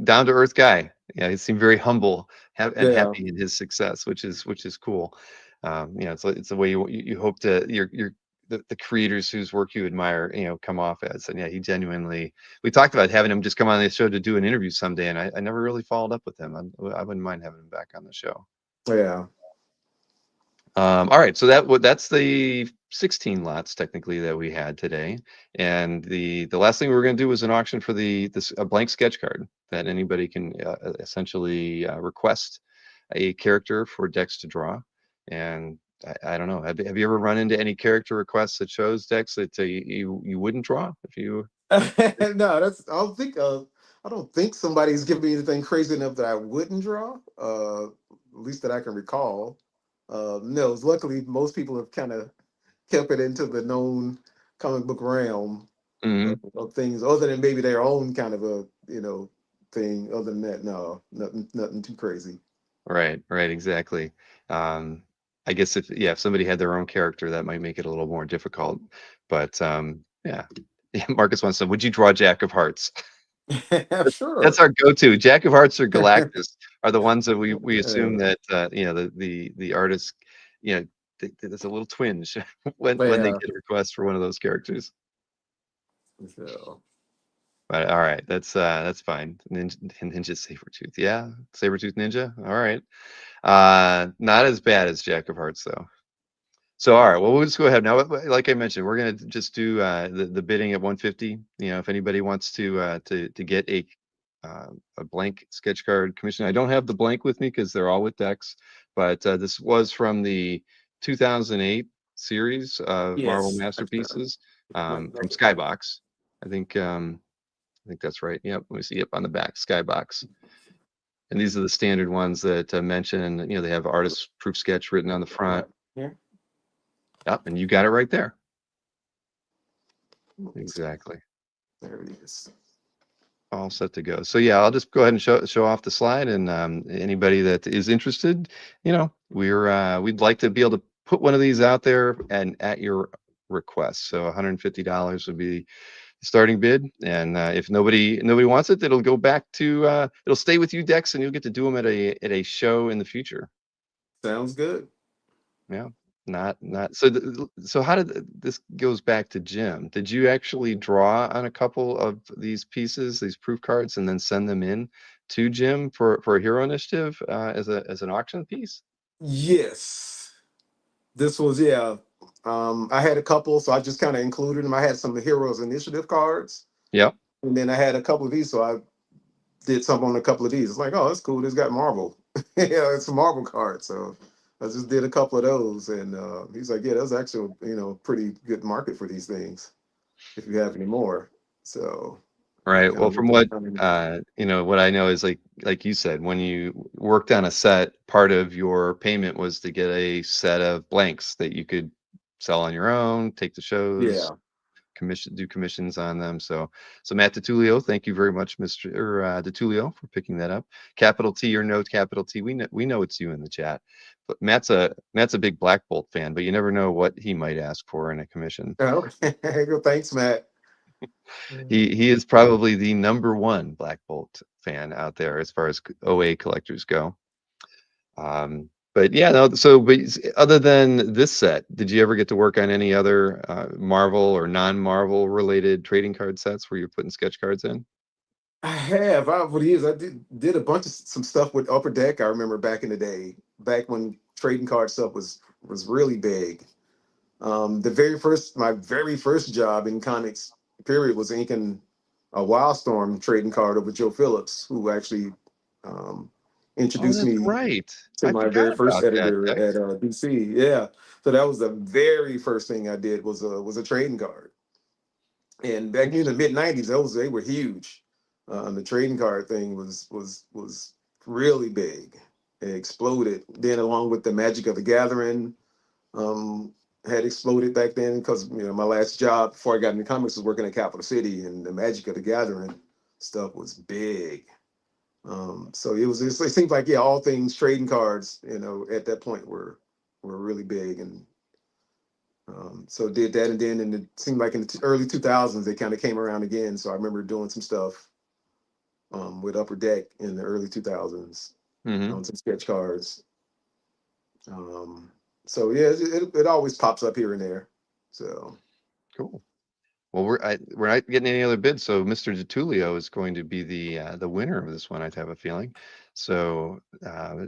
down to earth guy. Yeah, he seemed very humble and Yeah, happy in his success, which is cool. It's the way you hope to the creators whose work you admire, come off as. And yeah, he genuinely. We talked about having him just come on the show to do an interview someday, and I never really followed up with him. I wouldn't mind having him back on the show. yeah. All right, so that's the 16 lots technically that we had today, and the last thing we were going to do was an auction for a blank sketch card that anybody can essentially request a character for Dex to draw. And I don't know, have you ever run into any character requests that shows Dex that you wouldn't draw if you? No, I don't think somebody's given me anything crazy enough that I wouldn't draw. At least that I can recall. No, luckily most people have kind of kept it into the known comic book realm Mhm. of things, other than maybe their own kind of a thing. Other than that, no, nothing too crazy. Right, exactly. Um, I guess if somebody had their own character, that might make it a little more difficult. But yeah. Yeah, Marcus wants to. Would you draw Jack of Hearts? That's Sure. our go-to. Jack of Hearts or Galactus are the ones that we assume that the artist, there's a little twinge when they Yeah. get a request for one of those characters. So, But all right, that's fine. Ninja Sabretooth. Yeah, Sabretooth Ninja. All right. Not as bad as Jack of Hearts though. So all right, well we'll just go ahead now. Like I mentioned, we're gonna just do the bidding at 150. If anybody wants to get a blank sketch card commission, I don't have the blank with me because they're all with Dex, but this was from the 2008 series of Marvel yes. Masterpieces from Skybox. I think that's right. Yep, let me see. Yep, on the back, Skybox. And these are the standard ones that mention. They have artist proof sketch written on the front. Here. Yep, and you got it right there. Exactly. There it is. All set to go. So yeah, I'll just go ahead and show off the slide, and anybody that is interested, we'd like to be able to put one of these out there and at your request. So $150 would be the starting bid, and if nobody wants it, it'll go back to it'll stay with you, Dex, and you'll get to do them at a show in the future. Sounds good. Yeah. Not so. So how did this goes back to Jim? Did you actually draw on a couple of these pieces, these proof cards, and then send them in to Jim for a Hero Initiative as an auction piece? Yes. This was, yeah. I had a couple, so I just kind of included them. I had some Heroes Initiative cards, Yep. and then I had a couple of these, so I did some on a couple of these. It's like, oh, that's cool. It's got Marvel. Yeah, it's a Marvel card. So I just did a couple of those, and he's like, yeah, that's actually pretty good market for these things if you have any more. So I Right. kind Well, of from went to what the what I know is like you said, when you worked on a set, part of your payment was to get a set of blanks that you could sell on your own, take to shows, yeah. do commissions on them. So Matt DiTullio, thank you very much, Mr. DiTullio, for picking that up. Capital T or no capital T, we know it's you in the chat. But Matt's a big Black Bolt fan, but you never know what he might ask for in a commission. Okay. Thanks, Matt. He is probably the number one Black Bolt fan out there as far as OA collectors go. But yeah, no, but other than this set, did you ever get to work on any other Marvel or non-Marvel related trading card sets where you're putting sketch cards in? I have. Over the years, I did a bunch of some stuff with Upper Deck. I remember back in the day, back when trading card stuff was really big. My very first job in comics, period, was inking a Wildstorm trading card over Joe Phillips, who actually um, Oh, introduced that's me right. to I my forgot very first about that, editor Dex. at DC. Yeah, so that was the very first thing I did was a trading card. And back in the Interesting. mid '90s, they were huge. The trading card thing was really big. It exploded. Then, along with the Magic of the Gathering, um, had exploded back then because my last job before I got into comics was working at Capital City, and the Magic of the Gathering stuff was big. So it seems like, yeah, all things trading cards, at that point were really big, and So did that, and then it seemed like in the early 2000s they kind of came around again. So I remember doing some stuff with Upper Deck in the early 2000s Mm-hmm. on some sketch cards. Um, so yeah, it always pops up here and there. So Cool. Well, we're not getting any other bids, so Mr. DeTulio is going to be the winner of this one. I have a feeling. So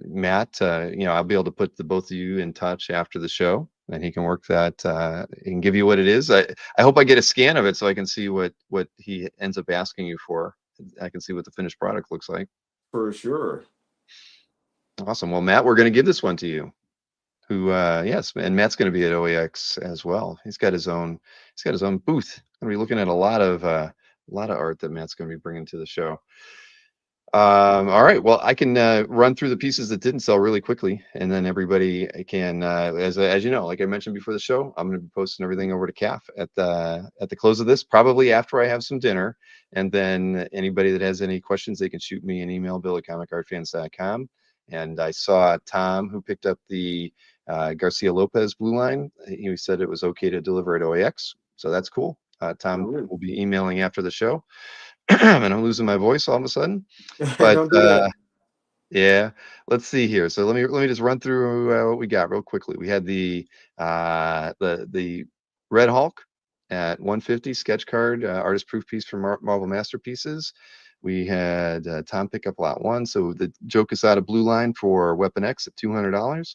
Matt, I'll be able to put the both of you in touch after the show, and he can work that. He can give you what it is. I hope I get a scan of it so I can see what he ends up asking you for. I can see what the finished product looks like. for sure. Awesome. Well, Matt, we're going to give this one to you. Who yes, and Matt's going to be at OAX as well. He's got his own booth. Going to be looking at a lot of art that Matt's going to be bringing to the show. All right, well, I can run through the pieces that didn't sell really quickly, and then everybody can, as you know, like I mentioned before the show, I'm going to be posting everything over to CAF at the close of this, probably after I have some dinner. And then anybody that has any questions, they can shoot me an email, bill@comicartfans.com. And I saw Tom, who picked up the Garcia Lopez blue line. He said it was okay to deliver at OAX, so that's cool. Tom Ooh. will be emailing after the show, and I'm losing my voice all of a sudden. But Don't do that. yeah, let's see here. So let me just run through what we got real quickly. We had the Red Hulk at 150 sketch card, artist proof piece from Marvel Masterpieces. We had Tom pick up lot one. So the Joe Quesada blue line for Weapon X at $200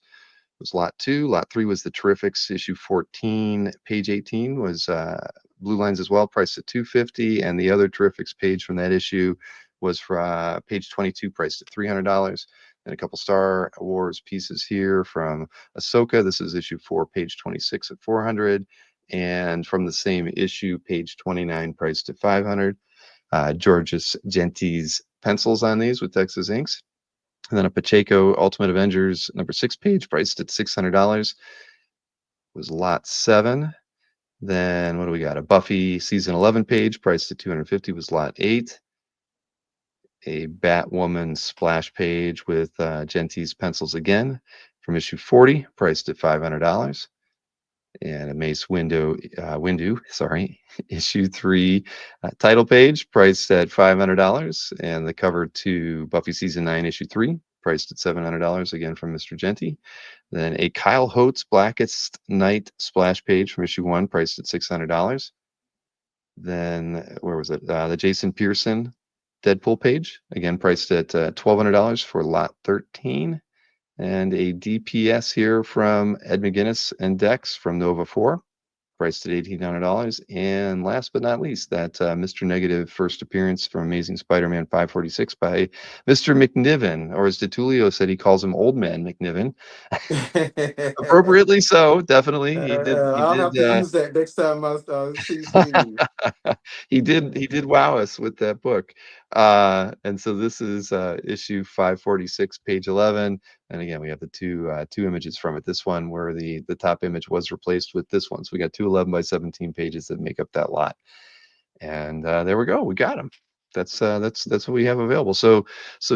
was lot two. Lot three was the Terrifics issue 14, page 18 was blue lines as well, priced at 250, and the other Terrifics page from that issue was for page 22, priced at $300. And a couple Star Wars pieces here from Ahsoka. This is issue 4, page 26 at 400, and from the same issue, page 29, priced at 500. Georges Genti's pencils on these with Texas inks. And then a Pacheco Ultimate Avengers number 6 page priced at $600 was lot 7. Then what do we got? A Buffy season 11 page priced at 250 was lot 8. A Batwoman splash page with Genti's pencils again from issue 40 priced at $500. And a Mace Windu, sorry, issue 3 title page priced at $500, and the cover to Buffy season 9 issue 3 priced at $700 again from Mr. Genty. Then a Kyle Holtz Blackest Night splash page from issue 1 priced at $600. Then where was it? The Jason Pearson Deadpool page again priced at $1,200 for lot 13. And a DPS here from Ed McGuinness and Dex from Nova 4, priced at $1,800. And last but not least, that Mr. Negative first appearance from Amazing Spider-Man 546 by Mr. McNiven, or as DeTulio said, he calls him Old Man McNiven. Appropriately so, definitely. He did. He I'll did. have to use that next time I see Steve. he did wow us with that book. And so this is issue 546, page 11. And again, we have the two images from it. This one where the top image was replaced with this one. So we got two 11 by 17 pages that make up that lot. And there we go. We got them. That's what we have available. So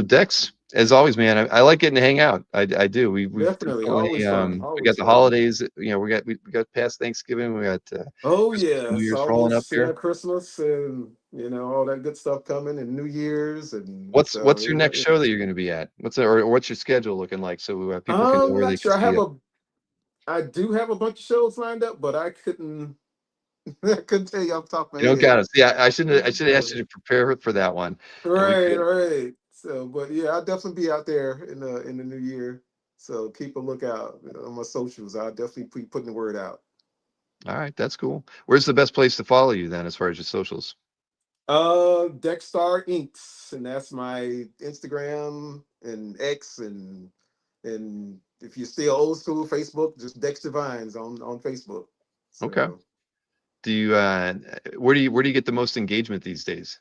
Dex, as always, man, I like getting to hang out. I do. We've Definitely, definitely always fun. we got Always the fun. holidays. We got past Thanksgiving. We got Oh Christmas, yeah, New it's Year's rolling up almost here. Christmas and all that good stuff coming, and New Year's, and so What's your next show that you're going to be at? Or what's your schedule looking like so people can know I'm where they not can sure. see it? I do have a bunch of shows lined up, but I couldn't I couldn't tell you off the top of You my don't head. got us. Yeah, I should have asked Uh, you to prepare for that one, and we right, could. right. So, but yeah, I'll definitely be out there in the new year. So keep a lookout on my socials. I'll definitely be putting the word out. All right, that's cool. Where's the best place to follow you then, as far as your socials? Dexstar Inks, and that's my Instagram and X, and if you're still old school, Facebook, just Dexter Vines on Facebook. Okay. So Do you where do you get the most engagement these days?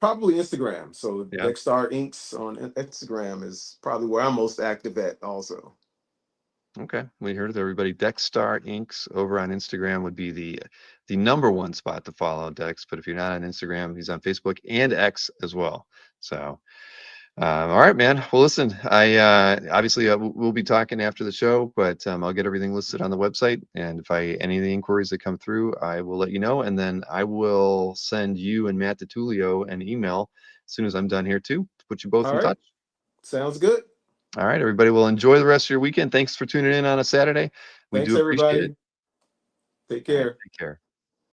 probably Instagram. So Yeah. Dexstar Inks on Instagram is probably where I'm most active at. Also, Okay. We heard it, everybody. Dexstar Inks over on Instagram would be the number one spot to follow Dex. But if you're not on Instagram, he's on Facebook and X as well. So All right, man. Well, listen, I obviously we'll be talking after the show, but I'll get everything listed on the website, and if any of the inquiries that come through, I will let you know, and then I will send you and Matt DiTullio an email as soon as I'm done here too, to put you both All in right. touch. Sounds good. All right, everybody. Well, enjoy the rest of your weekend. Thanks for tuning in on a Saturday. We Thanks, do appreciate it. everybody. Take All right, care. take care.